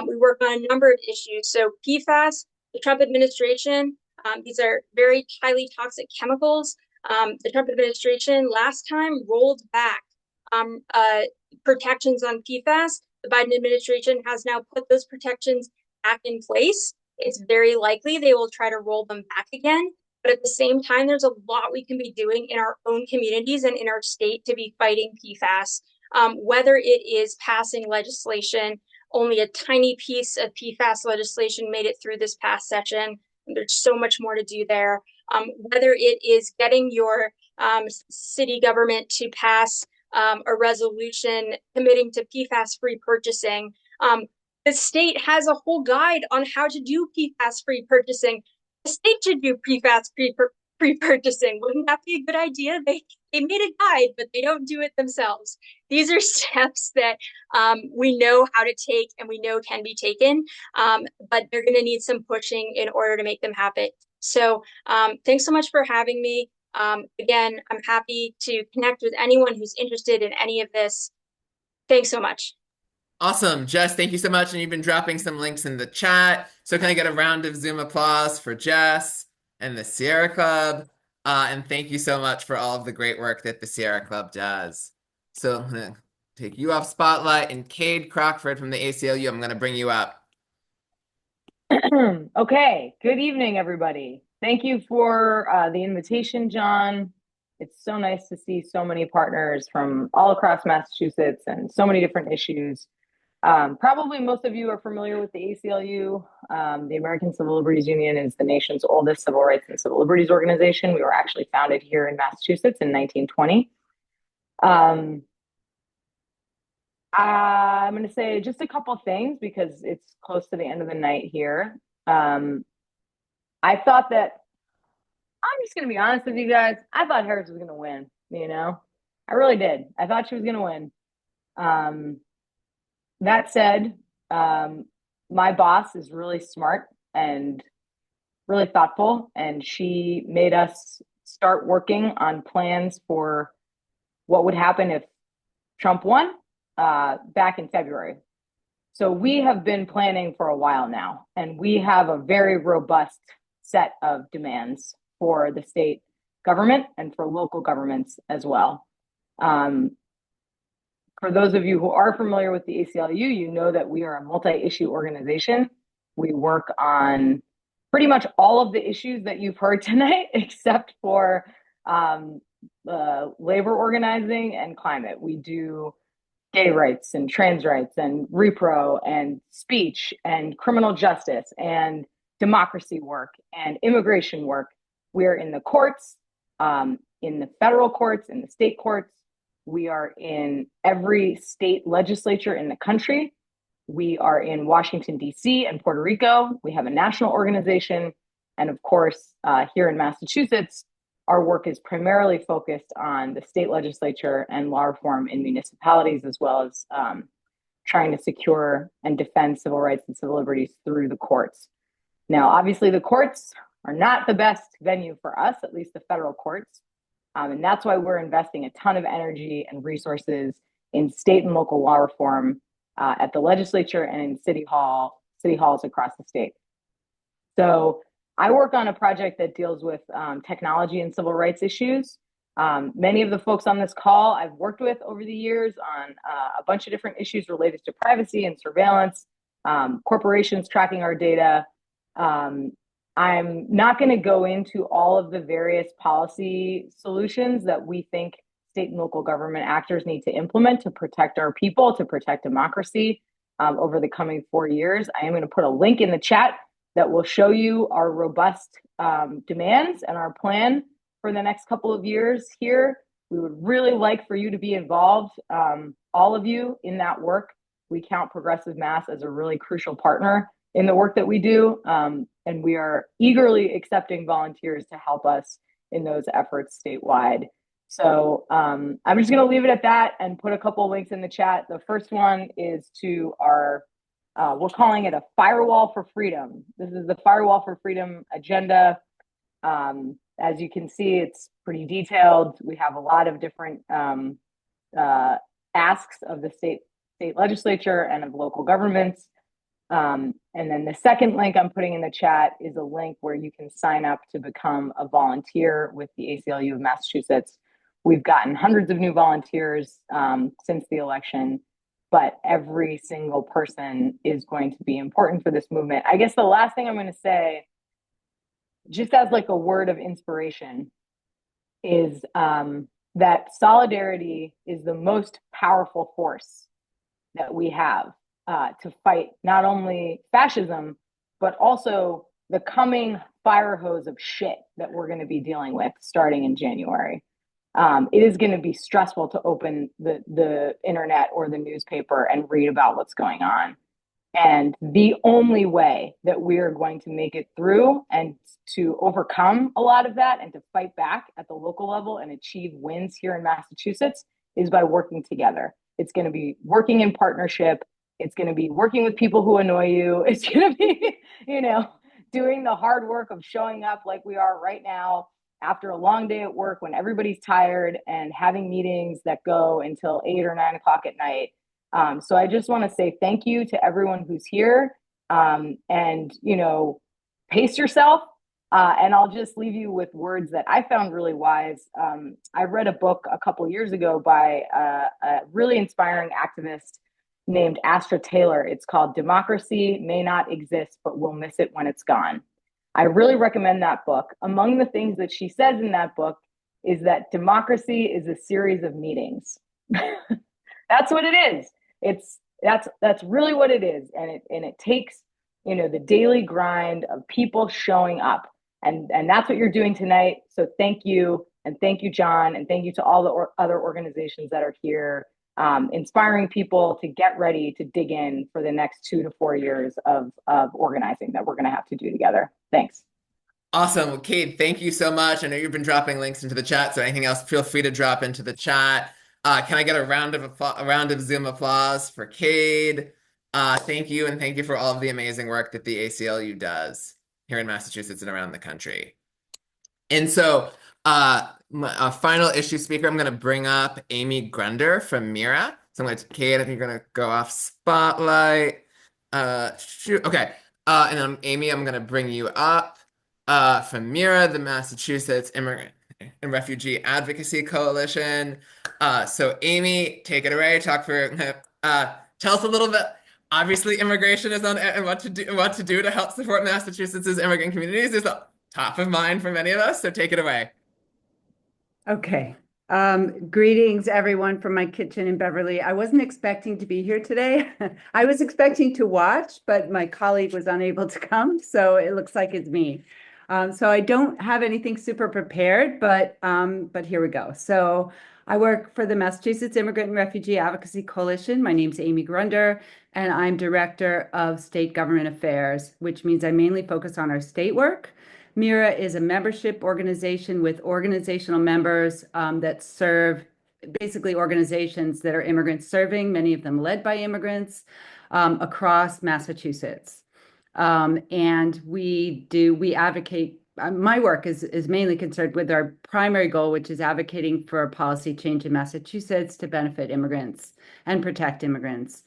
S7: We work on a number of issues. So PFAS, the Trump administration, these are very highly toxic chemicals. The Trump administration last time rolled back protections on PFAS. The Biden administration has now put those protections back in place. It's very likely they will try to roll them back again. But at the same time, there's a lot we can be doing in our own communities and in our state to be fighting PFAS. Whether it is passing legislation, only a tiny piece of PFAS legislation made it through this past session. There's so much more to do there. Whether it is getting your city government to pass a resolution committing to PFAS-free purchasing. The state has a whole guide on how to do PFAS-free purchasing. The state should do PFAS-free purchasing. Wouldn't that be a good idea? They made a guide, but they don't do it themselves. These are steps that we know how to take and we know can be taken, but they're going to need some pushing in order to make them happen. So thanks so much for having me. Again, I'm happy to connect with anyone who's interested in any of this. Thanks so much.
S1: Awesome. Jess, thank you so much. And you've been dropping some links in the chat. So can I get a round of Zoom applause for Jess and the Sierra Club? And thank you so much for all of the great work that the Sierra Club does. So I'm going to take you off spotlight, and Cade Crockford from the ACLU, I'm going to bring you up.
S2: Okay. Good evening, everybody. Thank you for the invitation, John. It's so nice to see so many partners from all across Massachusetts and so many different issues. Probably most of you are familiar with the ACLU. The American Civil Liberties Union is the nation's oldest civil rights and civil liberties organization. We were actually founded here in Massachusetts in 1920. I'm going to say just a couple things because it's close to the end of the night here. I thought that, I'm just going to be honest with you guys, I thought Harris was going to win, I really did. I thought she was going to win. That said, my boss is really smart and really thoughtful, and she made us start working on plans for what would happen if Trump won back in February. So we have been planning for a while now, and we have a very robust set of demands for the state government and for local governments as well. For those of you who are familiar with the ACLU, you know that we are a multi-issue organization. We work on pretty much all of the issues that you've heard tonight, except for labor organizing and climate. We do gay rights and trans rights and repro and speech and criminal justice and democracy work and immigration work. We're in the courts, in the federal courts, in the state courts. We are in every state legislature in the country. We are in Washington, D.C. and Puerto Rico. We have a national organization. And of course, here in Massachusetts, our work is primarily focused on the state legislature and law reform in municipalities, as well as trying to secure and defend civil rights and civil liberties through the courts. Now, obviously, the courts are not the best venue for us, at least the federal courts. And that's why we're investing a ton of energy and resources in state and local law reform at the legislature and in city halls across the state. So I work on a project that deals with technology and civil rights issues. Many of the folks on this call I've worked with over the years on a bunch of different issues related to privacy and surveillance, corporations tracking our data. I'm not going to go into all of the various policy solutions that we think state and local government actors need to implement to protect our people, to protect democracy over the coming 4 years. I am going to put a link in the chat that will show you our robust demands and our plan for the next couple of years here. We would really like for you to be involved, all of you, in that work. We count Progressive Mass as a really crucial partner in the work that we do, and we are eagerly accepting volunteers to help us in those efforts statewide. So I'm just going to leave it at that and put a couple of links in the chat. The first one is to our, we're calling it a Firewall for Freedom. This is the Firewall for Freedom agenda. As you can see, it's pretty detailed. We have a lot of different asks of the state legislature and of local governments. And then the second link I'm putting in the chat is a link where you can sign up to become a volunteer with the ACLU of Massachusetts. We've gotten hundreds of new volunteers since the election, but every single person is going to be important for this movement. I guess the last thing I'm going to say, just as like a word of inspiration, is that solidarity is the most powerful force that we have to fight not only fascism, but also the coming fire hose of shit that we're going to be dealing with starting in January. It is going to be stressful to open the internet or the newspaper and read about what's going on. And the only way that we are going to make it through and to overcome a lot of that and to fight back at the local level and achieve wins here in Massachusetts is by working together. It's going to be working in partnership. It's going to be working with people who annoy you. It's going to be, doing the hard work of showing up like we are right now after a long day at work when everybody's tired and having meetings that go until 8 or 9 o'clock at night. So I just want to say thank you to everyone who's here, and, pace yourself. And I'll just leave you with words that I found really wise. I read a book a couple years ago by a really inspiring activist named Astra Taylor. It's called Democracy May Not Exist, but We'll Miss It When It's Gone. I really recommend that book. Among the things that she says in that book is that democracy is a series of meetings. That's what it is. That's really what it is. And it takes, the daily grind of people showing up. And that's what you're doing tonight. So thank you. And thank you, John. And thank you to all the other organizations that are here, inspiring people to get ready to dig in for the next 2 to 4 years of organizing that we're going to have to do together. Thanks.
S1: Awesome. Well, Cade, thank you so much. I know you've been dropping links into the chat, so anything else, feel free to drop into the chat. Can I get a round of Zoom applause for Cade? Thank you, and thank you for all of the amazing work that the ACLU does here in Massachusetts and around the country. And so, my final issue speaker, I'm going to bring up Amy Grunder from Mira. So I'm going to, Cade, I think you're going to go off spotlight. Shoot. Okay. And Amy, I'm going to bring you up from Mira, the Massachusetts Immigrant and Refugee Advocacy Coalition. So Amy, take it away. Tell us a little bit. Obviously, immigration is on, and what to do to help support Massachusetts' immigrant communities is top of mind for many of us. So take it away.
S8: Okay. Greetings, everyone, from my kitchen in Beverly. I wasn't expecting to be here today. I was expecting to watch, but my colleague was unable to come, so it looks like it's me. So I don't have anything super prepared, but here we go. So I work for the Massachusetts Immigrant and Refugee Advocacy Coalition. My name's Amy Grunder, and I'm Director of State Government Affairs, which means I mainly focus on our state work. MIRA is a membership organization with organizational members that serve basically organizations that are immigrant serving, many of them led by immigrants across Massachusetts. And we advocate, my work is mainly concerned with our primary goal, which is advocating for policy change in Massachusetts to benefit immigrants and protect immigrants.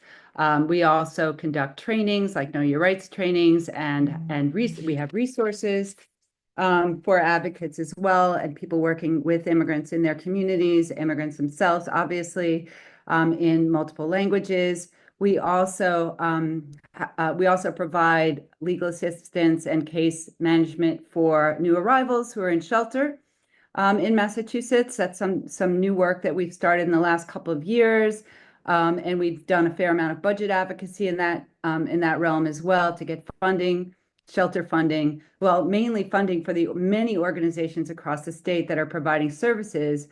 S8: We also conduct trainings like Know Your Rights trainings, and we have resources for advocates as well, and people working with immigrants in their communities, immigrants themselves, obviously, in multiple languages. We also provide legal assistance and case management for new arrivals who are in shelter in Massachusetts. That's some new work that we've started in the last couple of years. And we've done a fair amount of budget advocacy in that realm as well to get funding, shelter funding, well, mainly funding for the many organizations across the state that are providing services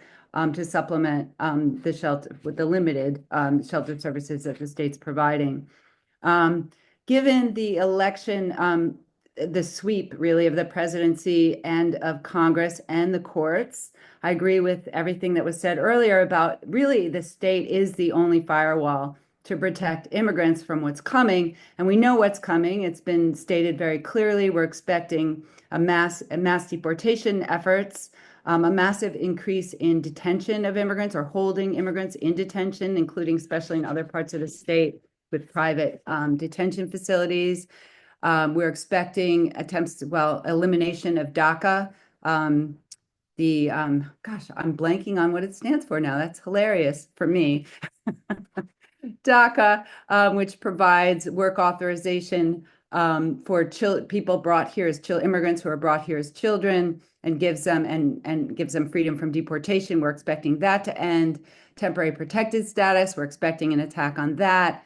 S8: to supplement the shelter with the limited shelter services that the state's providing. Given the election, the sweep really of the presidency and of Congress and the courts, I agree with everything that was said earlier about really the state is the only firewall to protect immigrants from what's coming. And we know what's coming. It's been stated very clearly. We're expecting a mass deportation efforts, a massive increase in detention of immigrants or holding immigrants in detention, including especially in other parts of the state with private detention facilities. We're expecting elimination of DACA. I'm blanking on what it stands for now. That's hilarious for me. DACA, which provides work authorization for people brought here as immigrants who are brought here as children, and gives them freedom from deportation. We're expecting that to end. Temporary protected status, we're expecting an attack on that.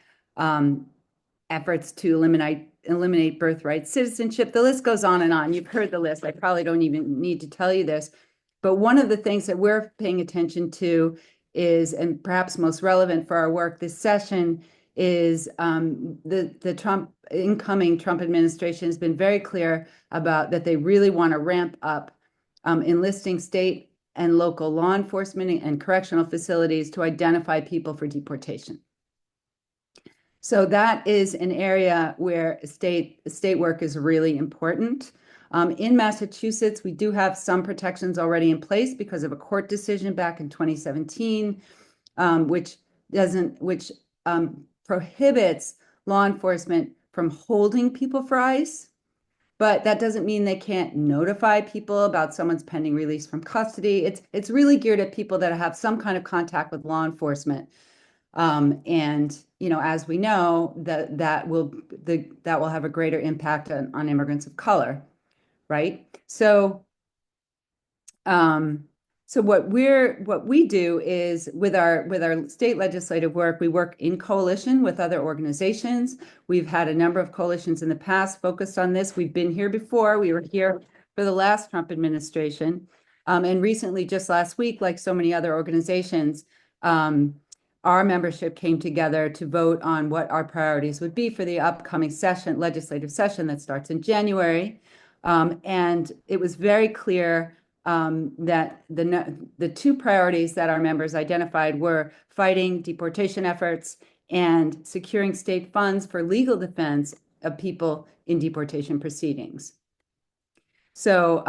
S8: Efforts to eliminate birthright citizenship. The list goes on and on. You've heard the list. I probably don't even need to tell you this. But one of the things that we're paying attention to is, and perhaps most relevant for our work this session, is the incoming Trump administration has been very clear about that they really want to ramp up enlisting state and local law enforcement and correctional facilities to identify people for deportation. So that is an area where state work is really important. In Massachusetts, we do have some protections already in place because of a court decision back in 2017, which prohibits law enforcement from holding people for ICE. But that doesn't mean they can't notify people about someone's pending release from custody. It's really geared at people that have some kind of contact with law enforcement. And as we know, that will have a greater impact on immigrants of color, right? So what we do is with our state legislative work, we work in coalition with other organizations. We've had a number of coalitions in the past focused on this. We've been here before. We were here for the last Trump administration, and recently, just last week, like so many other organizations, our membership came together to vote on what our priorities would be for the upcoming legislative session that starts in January. And it was very clear that the two priorities that our members identified were fighting deportation efforts and securing state funds for legal defense of people in deportation proceedings. So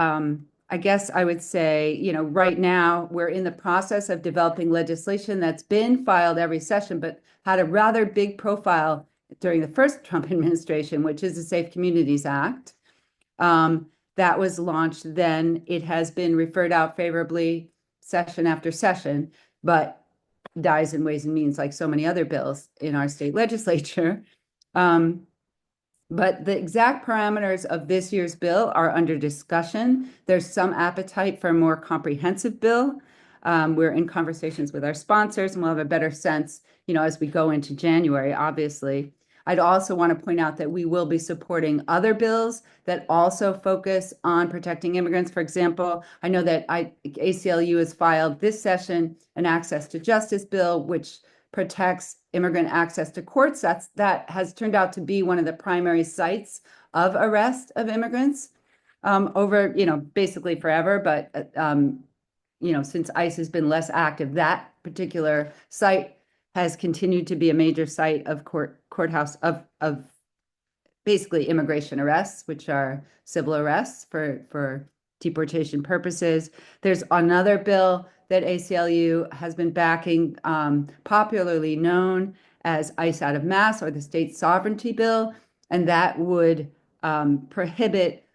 S8: I guess I would say, right now we're in the process of developing legislation that's been filed every session, but had a rather big profile during the first Trump administration, which is the Safe Communities Act. That was launched then. It has been referred out favorably session after session, but dies in ways and means like so many other bills in our state legislature. But the exact parameters of this year's bill are under discussion. There's some appetite for a more comprehensive bill. We're in conversations with our sponsors, and we'll have a better sense, as we go into January, obviously. I'd also want to point out that we will be supporting other bills that also focus on protecting immigrants. For example, I know that ACLU has filed this session an access to justice bill, which protects immigrant access to courts. That has turned out to be one of the primary sites of arrest of immigrants over, basically forever. But, since ICE has been less active, that particular site has continued to be a major site of courthouse of basically immigration arrests, which are civil arrests for deportation purposes. There's another bill that ACLU has been backing, popularly known as ICE out of Mass, or the State Sovereignty Bill, and that would prohibit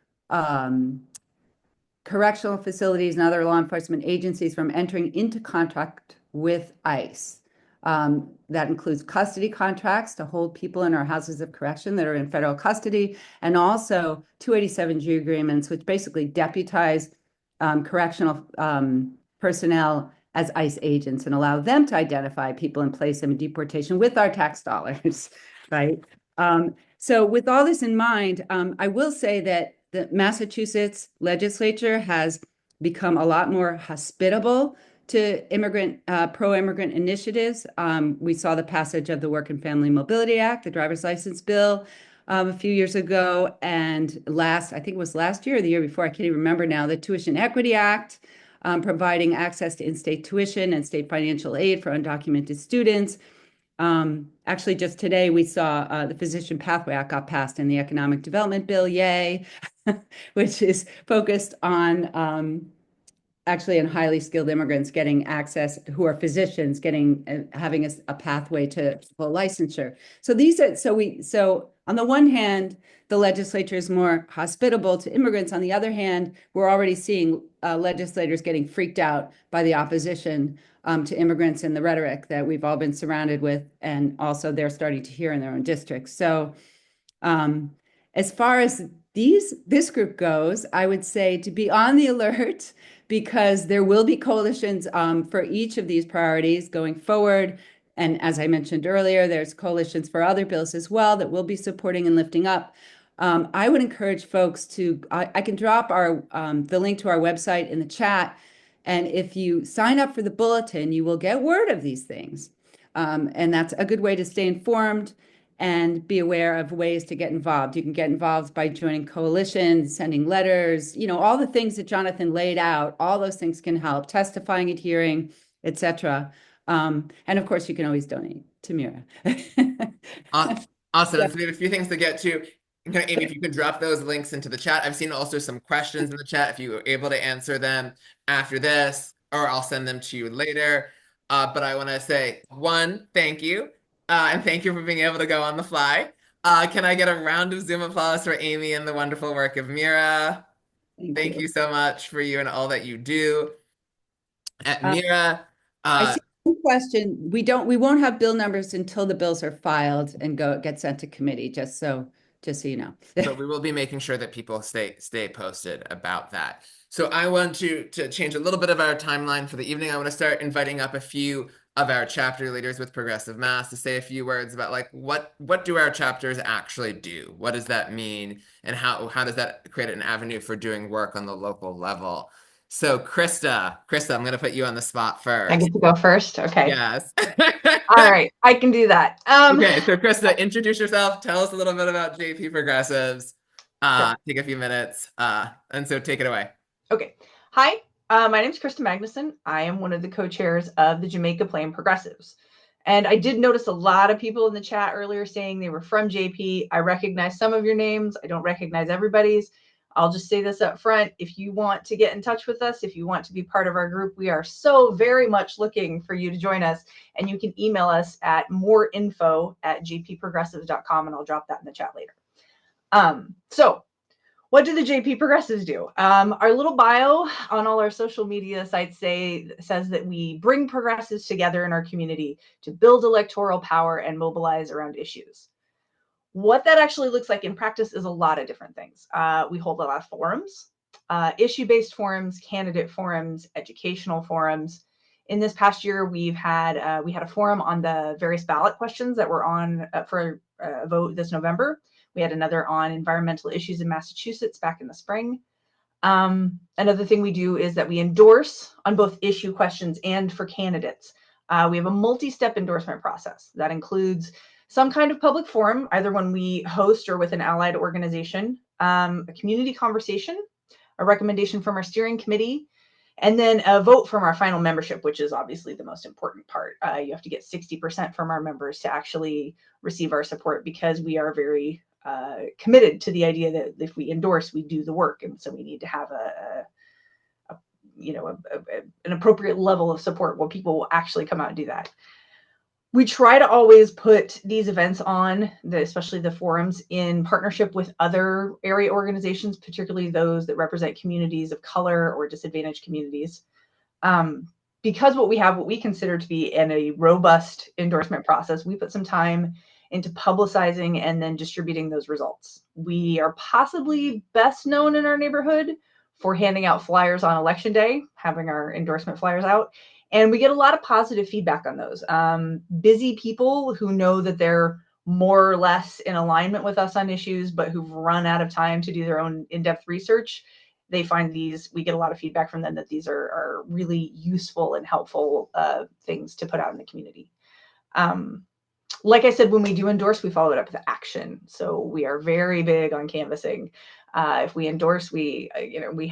S8: correctional facilities and other law enforcement agencies from entering into contract with ICE. That includes custody contracts to hold people in our houses of correction that are in federal custody, and also 287G agreements, which basically deputize correctional personnel as ICE agents and allow them to identify people and place them in deportation with our tax dollars, right? So with all this in mind, I will say that the Massachusetts legislature has become a lot more hospitable to pro-immigrant initiatives. We saw the passage of the Work and Family Mobility Act, the driver's license bill, a few years ago, and I think it was last year or the year before, I can't even remember now, the Tuition Equity Act, providing access to in-state tuition and state financial aid for undocumented students. Actually, just today we saw the Physician Pathway Act got passed in the Economic Development Bill, yay, which is focused on actually in highly skilled immigrants getting access, who are physicians, having a pathway to full licensure. So on the one hand, the legislature is more hospitable to immigrants. On the other hand, we're already seeing legislators getting freaked out by the opposition to immigrants and the rhetoric that we've all been surrounded with, and also they're starting to hear in their own districts. So as far as this group goes, I would say to be on the alert because there will be coalitions for each of these priorities going forward. And as I mentioned earlier, there's coalitions for other bills as well that we'll be supporting and lifting up. I would encourage folks to, I can drop the link to our website in the chat. And if you sign up for the bulletin, you will get word of these things. And that's a good way to stay informed and be aware of ways to get involved. You can get involved by joining coalitions, sending letters, all the things that Jonathan laid out, all those things can help, testifying at hearing, etc. And of course, you can always donate to Mira.
S1: Awesome.
S8: Yeah.
S1: So we have a few things to get to. Amy, if you could drop those links into the chat. I've seen also some questions in the chat. If you were able to answer them after this, or I'll send them to you later. But I want to say, one, thank you. And thank you for being able to go on the fly. Can I get a round of Zoom applause for Amy and the wonderful work of Mira? Thank you so much for you and all that you do at Mira.
S8: I see one question. We won't have bill numbers until the bills are filed and get sent to committee, just so you know.
S1: But we will be making sure that people stay posted about that. So I want to change a little bit of our timeline for the evening. I want to start inviting up a few of our chapter leaders with Progressive Mass to say a few words about like what do our chapters actually do? What does that mean? And how does that create an avenue for doing work on the local level? So Krista, I'm going to put you on the spot first.
S9: I get to go first? Okay.
S1: Yes.
S9: All right, I can do that.
S1: Okay, so Krista, introduce yourself. Tell us a little bit about JP Progressives.
S9: Sure.
S1: Take a few minutes. And so take it away.
S9: Okay. Hi, my name is Krista Magnuson. I am one of the co-chairs of the Jamaica Plain Progressives. And I did notice a lot of people in the chat earlier saying they were from JP. I recognize some of your names. I don't recognize everybody's. I'll just say this up front. If you want to get in touch with us, if you want to be part of our group, we are so very much looking for you to join us. And you can email us at moreinfo@jpprogressives.com, and I'll drop that in the chat later. So what do the JP Progressives do? Our little bio on all our social media sites says that we bring progressives together in our community to build electoral power and mobilize around issues. What that actually looks like in practice is a lot of different things. We hold a lot of forums, issue-based forums, candidate forums, educational forums. In this past year, we had a forum on the various ballot questions that were on for a vote this November. We had another on environmental issues in Massachusetts back in the spring. Another thing we do is that we endorse on both issue questions and for candidates. We have a multi-step endorsement process that includes some kind of public forum, either when we host or with an allied organization, a community conversation, a recommendation from our steering committee, and then a vote from our final membership, which is obviously the most important part. You have to get 60% from our members to actually receive our support, because we are very committed to the idea that if we endorse, we do the work. And so we need to have an appropriate level of support where people will actually come out and do that. We try to always put these events on, especially the forums, in partnership with other area organizations, particularly those that represent communities of color or disadvantaged communities. Because what we consider to be a robust endorsement process, we put some time into publicizing and then distributing those results. We are possibly best known in our neighborhood for handing out flyers on election day, having our endorsement flyers out. And we get a lot of positive feedback on those. Busy people who know that they're more or less in alignment with us on issues, but who've run out of time to do their own in-depth research, they find we get a lot of feedback from them that these are really useful and helpful things to put out in the community. Like I said, when we do endorse, we follow it up with action. So we are very big on canvassing. If we endorse, we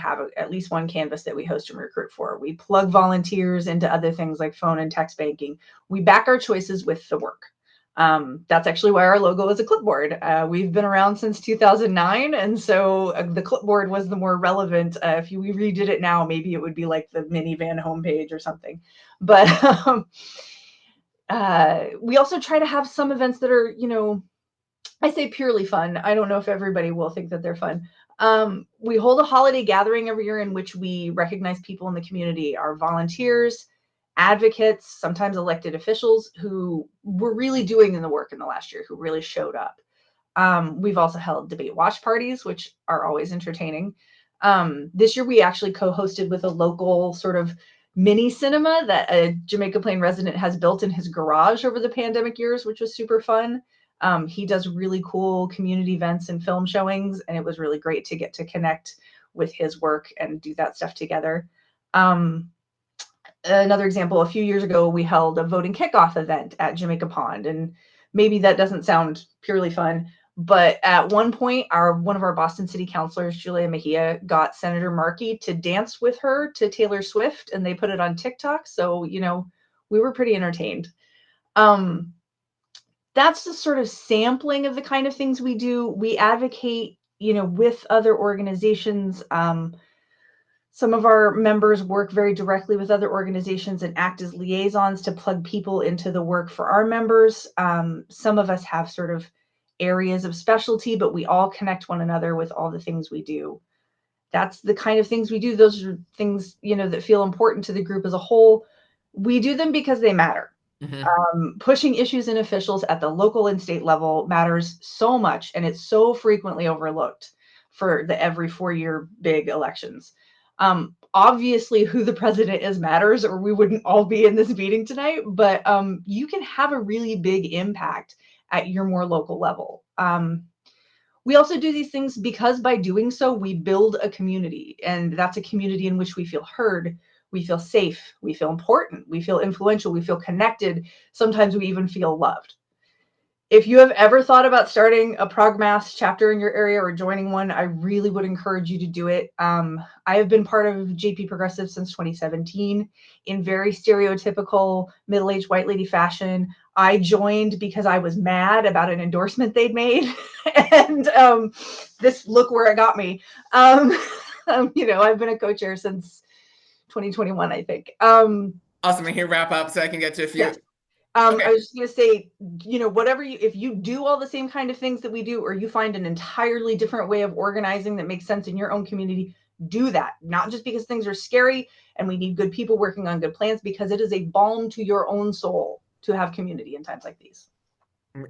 S9: have at least one canvas that we host and recruit for. We plug volunteers into other things like phone and text banking. We back our choices with the work. That's actually why our logo is a clipboard. We've been around since 2009, and so the clipboard was the more relevant. If we redid it now, maybe it would be like the minivan homepage or something. But we also try to have some events that are, I say purely fun. I don't know if everybody will think that they're fun. We hold a holiday gathering every year in which we recognize people in the community, our volunteers, advocates, sometimes elected officials who were really doing the work in the last year, who really showed up. We've also held debate watch parties, which are always entertaining. This year we actually co-hosted with a local sort of mini cinema that a Jamaica Plain resident has built in his garage over the pandemic years, which was super fun. He does really cool community events and film showings, and it was really great to get to connect with his work and do that stuff together. Another example, a few years ago, we held a voting kickoff event at Jamaica Pond, and maybe that doesn't sound purely fun, but at one point, one of our Boston City councilors, Julia Mejia, got Senator Markey to dance with her to Taylor Swift, and they put it on TikTok. So, we were pretty entertained. That's the sort of sampling of the kind of things we do. We advocate, with other organizations. Some of our members work very directly with other organizations and act as liaisons to plug people into the work for our members. Some of us have sort of areas of specialty, but we all connect one another with all the things we do. That's the kind of things we do. Those are things, that feel important to the group as a whole. We do them because they matter. Pushing issues and officials at the local and state level matters so much, and it's so frequently overlooked for the every 4-year big elections. Obviously, who the president is matters, or we wouldn't all be in this meeting tonight, but you can have a really big impact at your more local level. We also do these things because by doing so, we build a community, and that's a community in which we feel heard, we feel safe, we feel important, we feel influential, we feel connected. Sometimes we even feel loved. If you have ever thought about starting a ProgMass chapter in your area or joining one, I really would encourage you to do it. I have been part of JP Progressive since 2017 in very stereotypical middle-aged white lady fashion. I joined because I was mad about an endorsement they'd made, and look where it got me. I've been a co-chair since 2021, I think.
S1: Awesome. I hear wrap up so I can get to a few.
S9: Yeah. Okay. I was just going to say, if you do all the same kind of things that we do, or you find an entirely different way of organizing that makes sense in your own community, do that. Not just because things are scary and we need good people working on good plans, because it is a balm to your own soul to have community in times like these.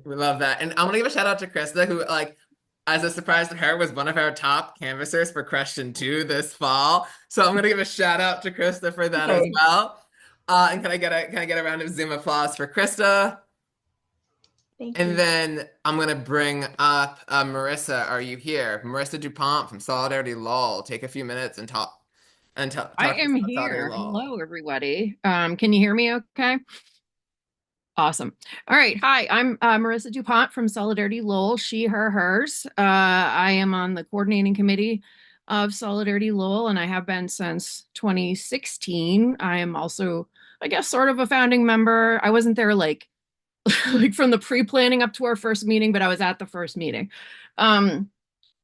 S1: We love that. And I want to give a shout out to Krista, who, as a surprise to her, was one of our top canvassers for Question 2 this fall. So I'm going to give a shout out to Krista for that as well. And can I get a round of Zoom applause for Krista?
S7: Thank you.
S1: And then I'm going to bring up Marissa. Are you here? Marissa DuPont from Solidarity Lowell. Take a few minutes and talk.
S10: I am here. Hello, everybody. Can you hear me okay? Awesome. All right. Hi, I'm Marissa DuPont from Solidarity Lowell, she, her, hers. I am on the coordinating committee of Solidarity Lowell, and I have been since 2016. I am also, I guess, sort of a founding member. I wasn't there like from the pre-planning up to our first meeting, but I was at the first meeting.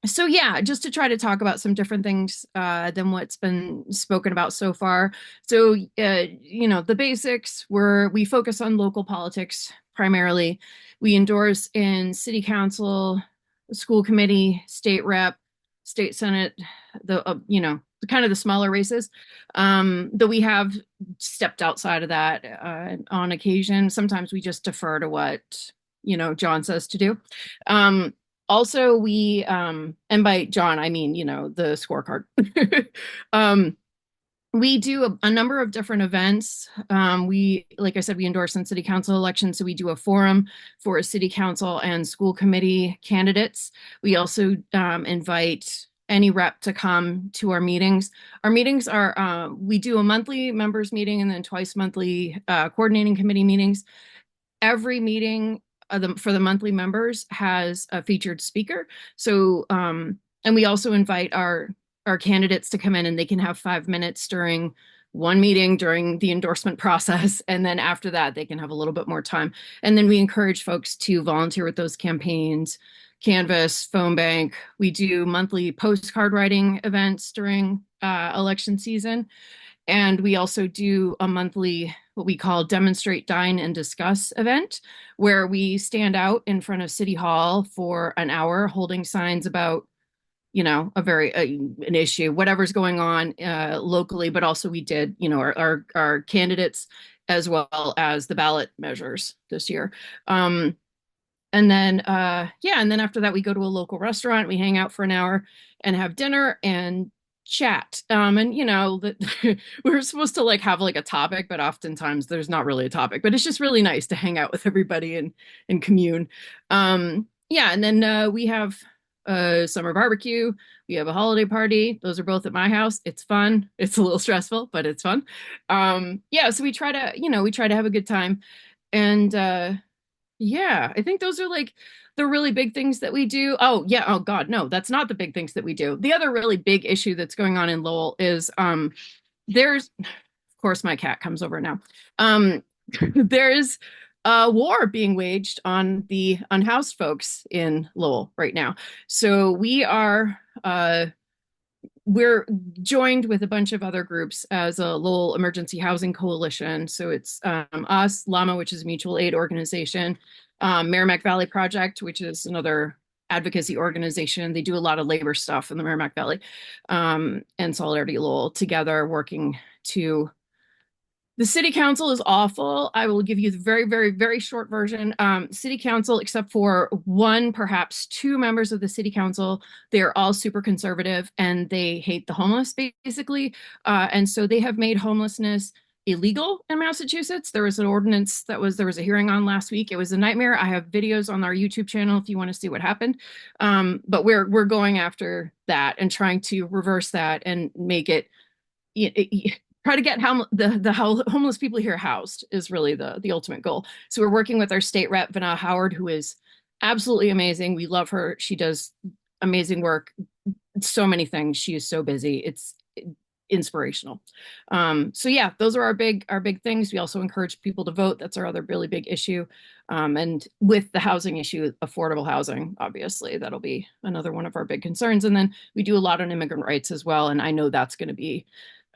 S10: So yeah, just to try to talk about some different things than what's been spoken about so far. So, the basics we focus on local politics primarily. We endorse in city council, school committee, state rep, state senate, the kind of the smaller races. Though we have stepped outside of that on occasion. Sometimes we just defer to what, John says to do. Also, we, and by John, I mean, the scorecard. We do a number of different events. Like I said, we endorse in city council elections. So we do a forum for city council and school committee candidates. We also invite any rep to come to our meetings. Our meetings are, we do a monthly members meeting and then twice monthly coordinating committee meetings. Every meeting for the monthly members has a featured speaker. So, and we also invite our candidates to come in, and they can have 5 minutes during one meeting during the endorsement process. And then after that, they can have a little bit more time. And then we encourage folks to volunteer with those campaigns, canvas, phone bank. We do monthly postcard writing events during election season. And we also do a monthly, what we call demonstrate, dine, and discuss event, where we stand out in front of City Hall for an hour holding signs about, an issue, whatever's going on locally. But also we did, our candidates as well as the ballot measures this year. And And then yeah, and then after that we go to a local restaurant, we hang out for an hour and have dinner and chat. And you know that we're supposed to like have like a topic, but oftentimes there's not really a topic. But it's just really nice to hang out with everybody and commune. Yeah, and then we have summer barbecue. We have a holiday party. Those are both at my house. It's fun. It's a little stressful, but it's fun. Yeah, so we try to, you know, we try to have a good time. And yeah, I think those are like the really big things that we do. Oh, yeah. Oh God, no, that's not the big things that we do. The other really big issue that's going on in Lowell is there's of course my cat comes over now. There's a war being waged on the unhoused folks in Lowell right now. So we're joined with a bunch of other groups as a Lowell Emergency Housing Coalition. So it's us, LAMA, which is a mutual aid organization, Merrimack Valley Project, which is another advocacy organization. They do a lot of labor stuff in the Merrimack Valley, and Solidarity Lowell together working to. The city council is awful. I will give you the very, very, very short version. City council, except for one, perhaps two members of the city council, they're all super conservative and they hate the homeless, basically. And so they have made homelessness illegal in Massachusetts. There was an ordinance there was a hearing on last week. It was a nightmare. I have videos on our YouTube channel if you want to see what happened. But we're going after that and trying to reverse that and make it try to get the homeless people here housed is really the ultimate goal. So we're working with our state rep, Vanna Howard, who is absolutely amazing. We love her. She does amazing work. So many things. She is so busy. It's inspirational. So yeah, those are our big things. We also encourage people to vote. That's our other really big issue. And with the housing issue, affordable housing, obviously, that'll be another one of our big concerns. And then we do a lot on immigrant rights as well. And I know that's going to be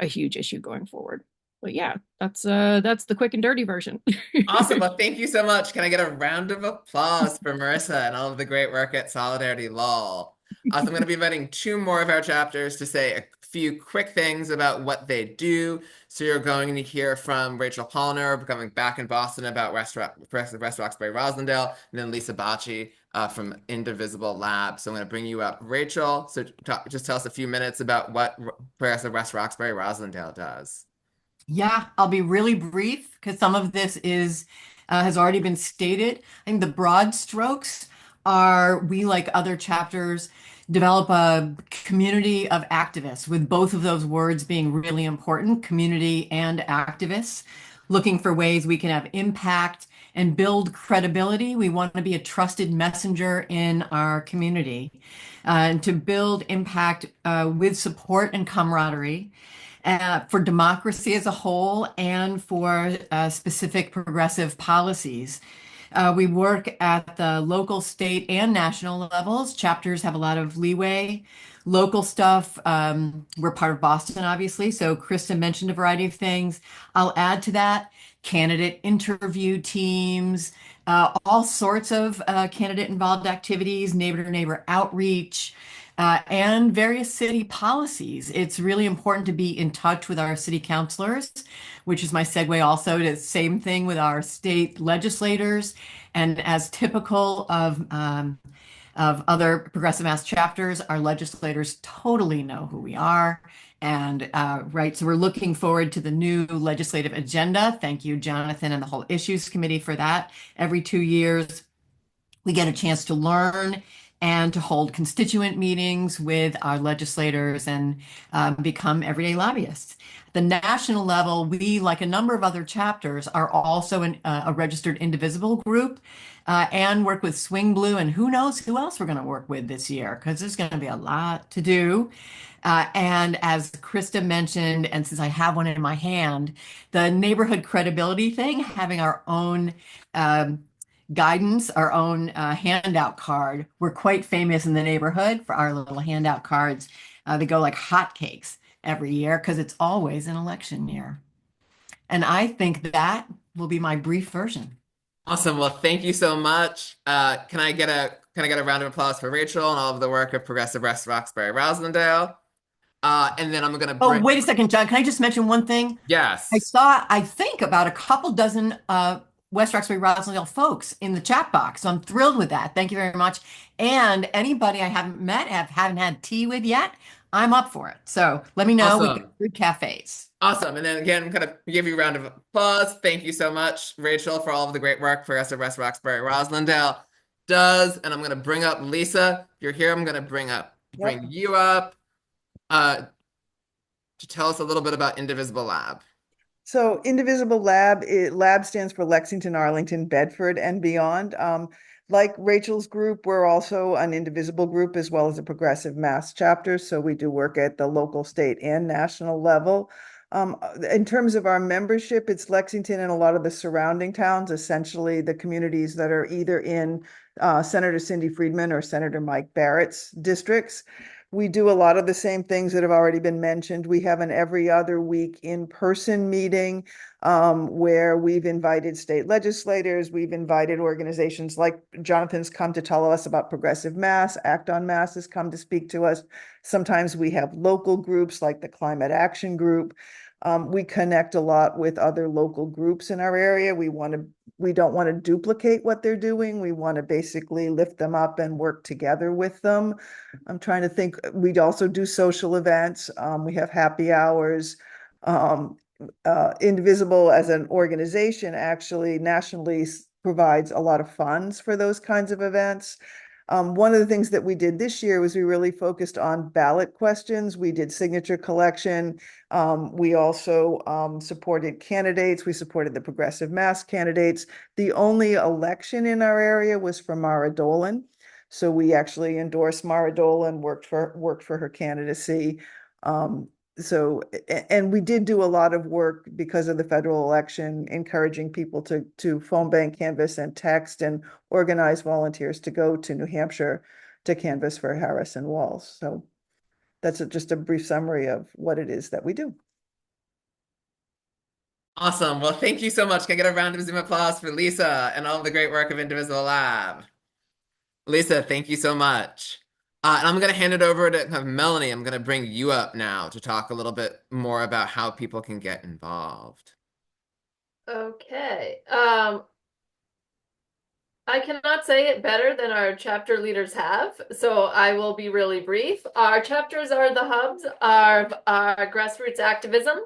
S10: a huge issue going forward. But yeah, that's the quick and dirty version.
S1: Awesome. Well, thank you so much. Can I get a round of applause for Marissa and all of the great work at Solidarity Law? So I'm going to be inviting two more of our chapters to say a few quick things about what they do. So you're going to hear from Rachel Polliner, coming back in Boston about West Roxbury Roslindale, and then Lisa Bacci from Indivisible Lab. So I'm going to bring you up, Rachel. So just tell us a few minutes about what Progressive West Roxbury Roslindale does.
S11: Yeah, I'll be really brief because some of this has already been stated. I think the broad strokes are we, like other chapters, develop a community of activists, with both of those words being really important, community and activists, looking for ways we can have impact and build credibility. We want to be a trusted messenger in our community, and to build impact with support and camaraderie. For democracy as a whole and for specific progressive policies. We work at the local, state, and national levels. Chapters have a lot of leeway. Local stuff, we're part of Boston, obviously, so Krista mentioned a variety of things. I'll add to that candidate interview teams, all sorts of candidate-involved activities, neighbor-to-neighbor outreach, and various city policies. It's really important to be in touch with our city councilors, which is my segue also to the same thing with our state legislators. And as typical of other Progressive Mass chapters, our legislators totally know who we are. And right, so we're looking forward to the new legislative agenda. Thank you, Jonathan, and the whole Issues Committee for that. Every 2 years, we get a chance to learn and to hold constituent meetings with our legislators and become everyday lobbyists. At the national level, we, like a number of other chapters, are also a registered indivisible group and work with Swing Blue, and who knows who else we're going to work with this year, because there's going to be a lot to do. And as Krista mentioned, and since I have one in my hand, the neighborhood credibility thing, having our own guidance, our own handout card. We're quite famous in the neighborhood for our little handout cards. They go like hotcakes every year because it's always an election year. And I think that will be my brief version.
S1: Awesome. Well, thank you so much. Can I get a round of applause for Rachel and all of the work of Progressive West Roxbury Roslindale? And then I'm going to
S11: Oh, wait a second, John. Can I just mention one thing?
S1: Yes.
S11: I think about a couple dozen West Roxbury Roslindale folks in the chat box. So I'm thrilled with that. Thank you very much. And anybody I haven't met, haven't had tea with yet, I'm up for it. So let me know. We've got
S1: Awesome.
S11: good cafes.
S1: Awesome. And then again, kind of give you a round of applause. Thank you so much, Rachel, for all of the great work Progressive West Roxbury Roslindale does. And I'm going to bring up Lisa. If you're here, I'm going to bring you up to tell us a little bit about Indivisible Lab.
S12: So Indivisible Lab, Lab stands for Lexington, Arlington, Bedford, and beyond. Like Rachel's group, we're also an indivisible group as well as a progressive mass chapter. So we do work at the local, state, and national level. In terms of our membership, it's Lexington and a lot of the surrounding towns, essentially the communities that are either in Senator Cindy Friedman or Senator Mike Barrett's districts. We do a lot of the same things that have already been mentioned. We have an every other week in-person meeting where we've invited state legislators, we've invited organizations like Jonathan's come to tell us about Progressive Mass, Act on Mass has come to speak to us. Sometimes we have local groups like the Climate Action Group. We connect a lot with other local groups in our area. We don't want to duplicate what they're doing. We want to basically lift them up and work together with them. I'm trying to think. We also do social events. We have happy hours. Indivisible as an organization actually nationally provides a lot of funds for those kinds of events. One of the things that we did this year was we really focused on ballot questions. We did signature collection. We also supported candidates. We supported the Progressive Mass candidates. The only election in our area was for Mara Dolan. So we actually endorsed Mara Dolan, worked for her candidacy. And we did do a lot of work because of the federal election, encouraging people to phone bank, canvass, and text, and organize volunteers to go to New Hampshire to canvass for Harris and Walz. So that's just a brief summary of what it is that we do.
S1: Awesome. Well, thank you so much. Can I get a round of Zoom applause for Lisa and all of the great work of Indivisible Lab? Lisa, thank you so much. And I'm going to hand it over to Melanie. I'm going to bring you up now to talk a little bit more about how people can get involved.
S3: Okay. I cannot say it better than our chapter leaders have, so I will be really brief. Our chapters are the hubs of our grassroots activism.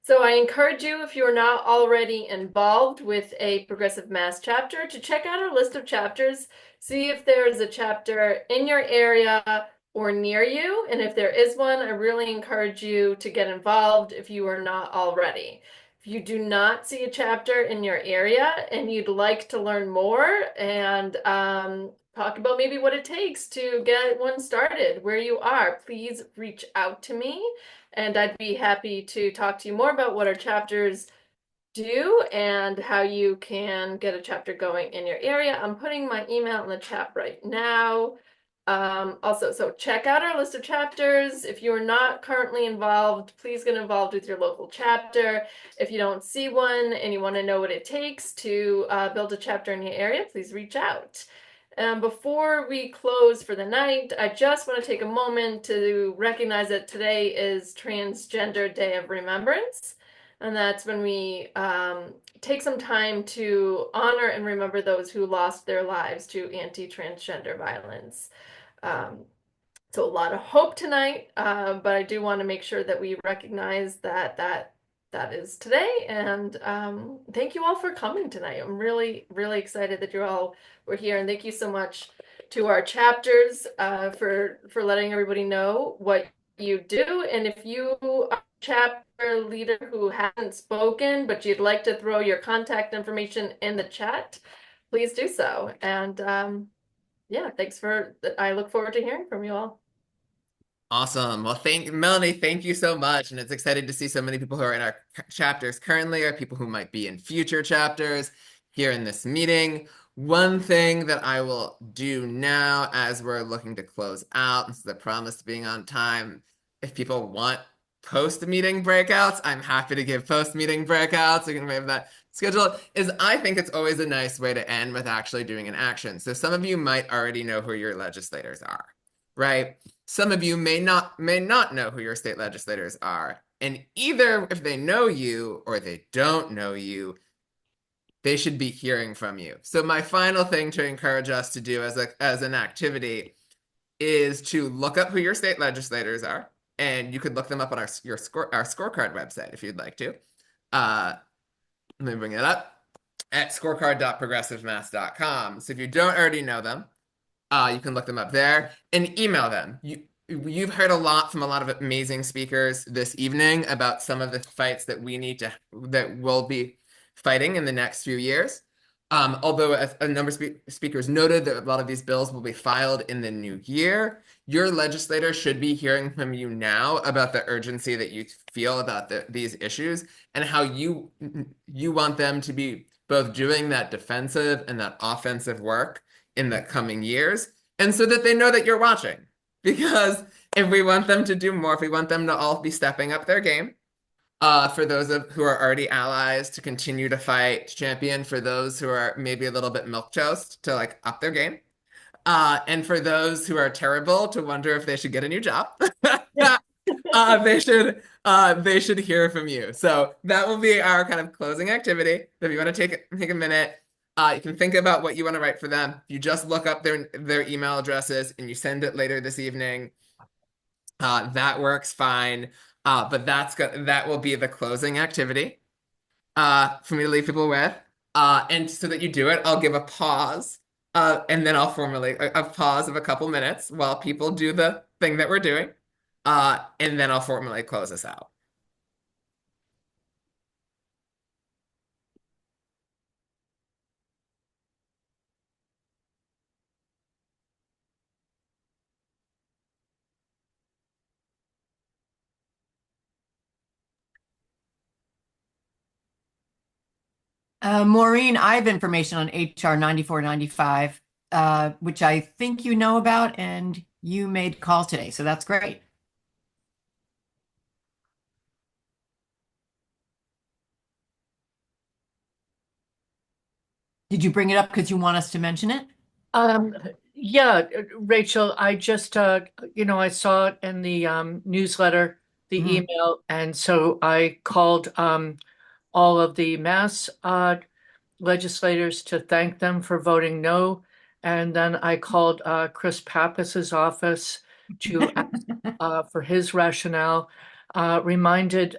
S3: So I encourage you, if you're not already involved with a Progressive Mass chapter, to check out our list of chapters, see if there is a chapter in your area or near you. And if there is one, I really encourage you to get involved if you are not already. If you do not see a chapter in your area and you'd like to learn more and talk about maybe what it takes to get one started where you are, please reach out to me. And I'd be happy to talk to you more about what our chapters do and how you can get a chapter going in your area. I'm putting my email in the chat right now. Also, so check out our list of chapters. If you're not currently involved, please get involved with your local chapter. If you don't see one and you want to know what it takes to build a chapter in your area, please reach out. Before we close for the night, I just want to take a moment to recognize that today is Transgender Day of Remembrance. And that's when we take some time to honor and remember those who lost their lives to anti-transgender violence. So a lot of hope tonight, but I do want to make sure that we recognize that is today. And thank you all for coming tonight. I'm really, really excited that you all were here. And thank you so much to our chapters for letting everybody know what you do. And if you are a chapter leader who hasn't spoken, but you'd like to throw your contact information in the chat, please do so. And yeah, I look forward to hearing from you all.
S1: Awesome. Well, Melanie, thank you so much. And it's exciting to see so many people who are in our chapters currently or people who might be in future chapters here in this meeting. One thing that I will do now as we're looking to close out, this is the promise being on time. If people want post-meeting breakouts, I'm happy to give post-meeting breakouts. We can have that schedule. I think it's always a nice way to end with actually doing an action. So some of you might already know who your legislators are, right? Some of you may not know who your state legislators are. And either if they know you or they don't know you, they should be hearing from you. So my final thing to encourage us to do as an activity is to look up who your state legislators are, and you could look them up on our scorecard website if you'd like to. Let me bring it up at scorecard.progressivemass.com. So if you don't already know them, you can look them up there and email them. You've heard a lot from a lot of amazing speakers this evening about some of the fights that we'll be fighting in the next few years. Although a number of speakers noted that a lot of these bills will be filed in the new year, your legislator should be hearing from you now about the urgency that you feel about these issues and how you want them to be both doing that defensive and that offensive work in the coming years, and so that they know that you're watching. Because if we want them to do more, if we want them to all be stepping up their game, for those who are already allies to continue to fight, to champion, for those who are maybe a little bit milquetoast to like up their game, and for those who are terrible to wonder if they should get a new job, they should hear from you. So that will be our kind of closing activity. If you want to take a minute, you can think about what you want to write for them. You just look up their email addresses and you send it later this evening. That works fine. But that will be the closing activity for me to leave people with. And so that you do it, I'll give a pause. And then I'll formulate a pause of a couple minutes while people do the thing that we're doing. And then I'll formally close us out.
S11: Maureen, I have information on HR 9495, which I think you know about, and you made call today, so that's great. Did you bring it up because you want us to mention it?
S13: Yeah, Rachel, I just, I saw it in the newsletter, the email, and so I called all of the Mass legislators to thank them for voting no. And then I called Chris Pappas's office to ask for his rationale, reminded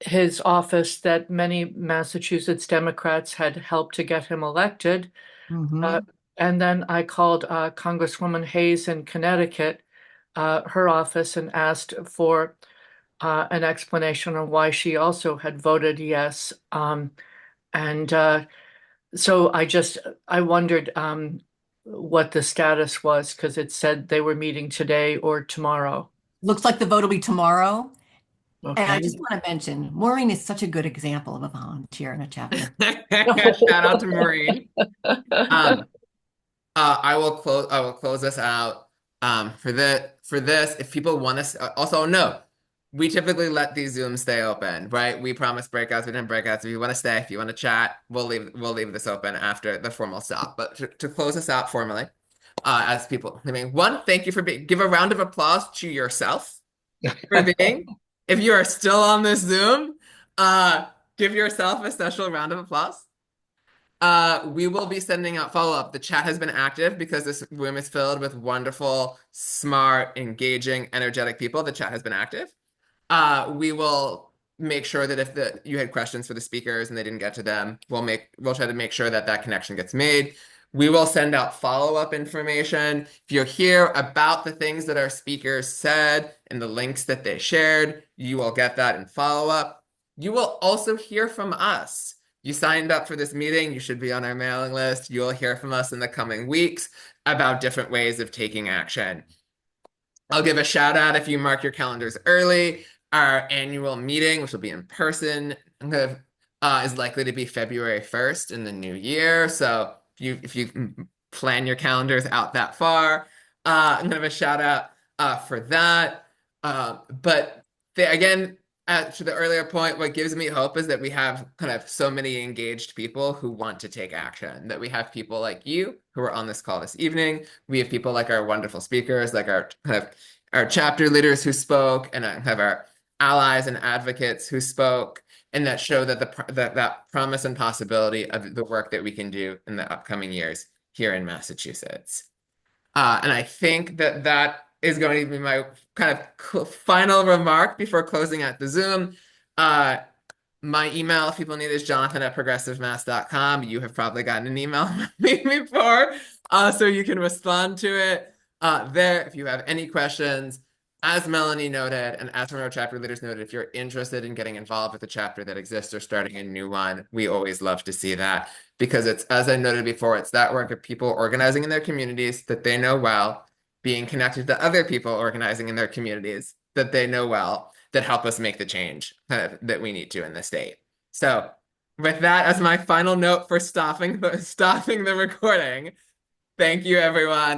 S13: his office that many Massachusetts Democrats had helped to get him elected. And then I called Congresswoman Hayes in Connecticut, her office, and asked for an explanation on why she also had voted yes. So I wondered what the status was, because it said they were meeting today or tomorrow.
S11: Looks like the vote will be tomorrow.
S13: Okay.
S11: And I just want to mention, Maureen is such a good example of a volunteer in a chapter.
S1: Shout out to Maureen. I will close us out for this. If people want to also no, we typically let these Zooms stay open, right? We promise breakouts, we didn't breakouts. If you want to stay, if you want to chat, we'll leave this open after the formal stop. But to close us out formally, as people, thank you for give a round of applause to yourself for being. If you are still on this Zoom, give yourself a special round of applause. We will be sending out follow-up. The chat has been active because this room is filled with wonderful, smart, engaging, energetic people. The chat has been active. We will make sure that if you had questions for the speakers and they didn't get to them, we'll try to make sure that connection gets made. We will send out follow-up information. If you're here about the things that our speakers said and the links that they shared, you will get that in follow-up. You will also hear from us. You signed up for this meeting, you should be on our mailing list. You will hear from us in the coming weeks about different ways of taking action. I'll give a shout out if you mark your calendars early. Our annual meeting, which will be in person, is likely to be February 1st in the new year. So if you plan your calendars out that far, I'm going to have a shout out for that. But again, to the earlier point, what gives me hope is that we have kind of so many engaged people who want to take action, that we have people like you who are on this call this evening. We have people like our wonderful speakers, like our chapter leaders who spoke, and have our allies and advocates who spoke and that show that that promise and possibility of the work that we can do in the upcoming years here in Massachusetts. And I think that that is going to be my kind of final remark before closing out the Zoom. My email, if people need, is jonathan@progressivemass.com. You have probably gotten an email from me before, so you can respond to it there if you have any questions. As Melanie noted, and as our chapter leaders noted, if you're interested in getting involved with a chapter that exists or starting a new one, we always love to see that because it's, as I noted before, it's that work of people organizing in their communities that they know well, being connected to other people organizing in their communities that they know well, that help us make the change that we need to in the state. So with that as my final note for stopping the recording, thank you, everyone.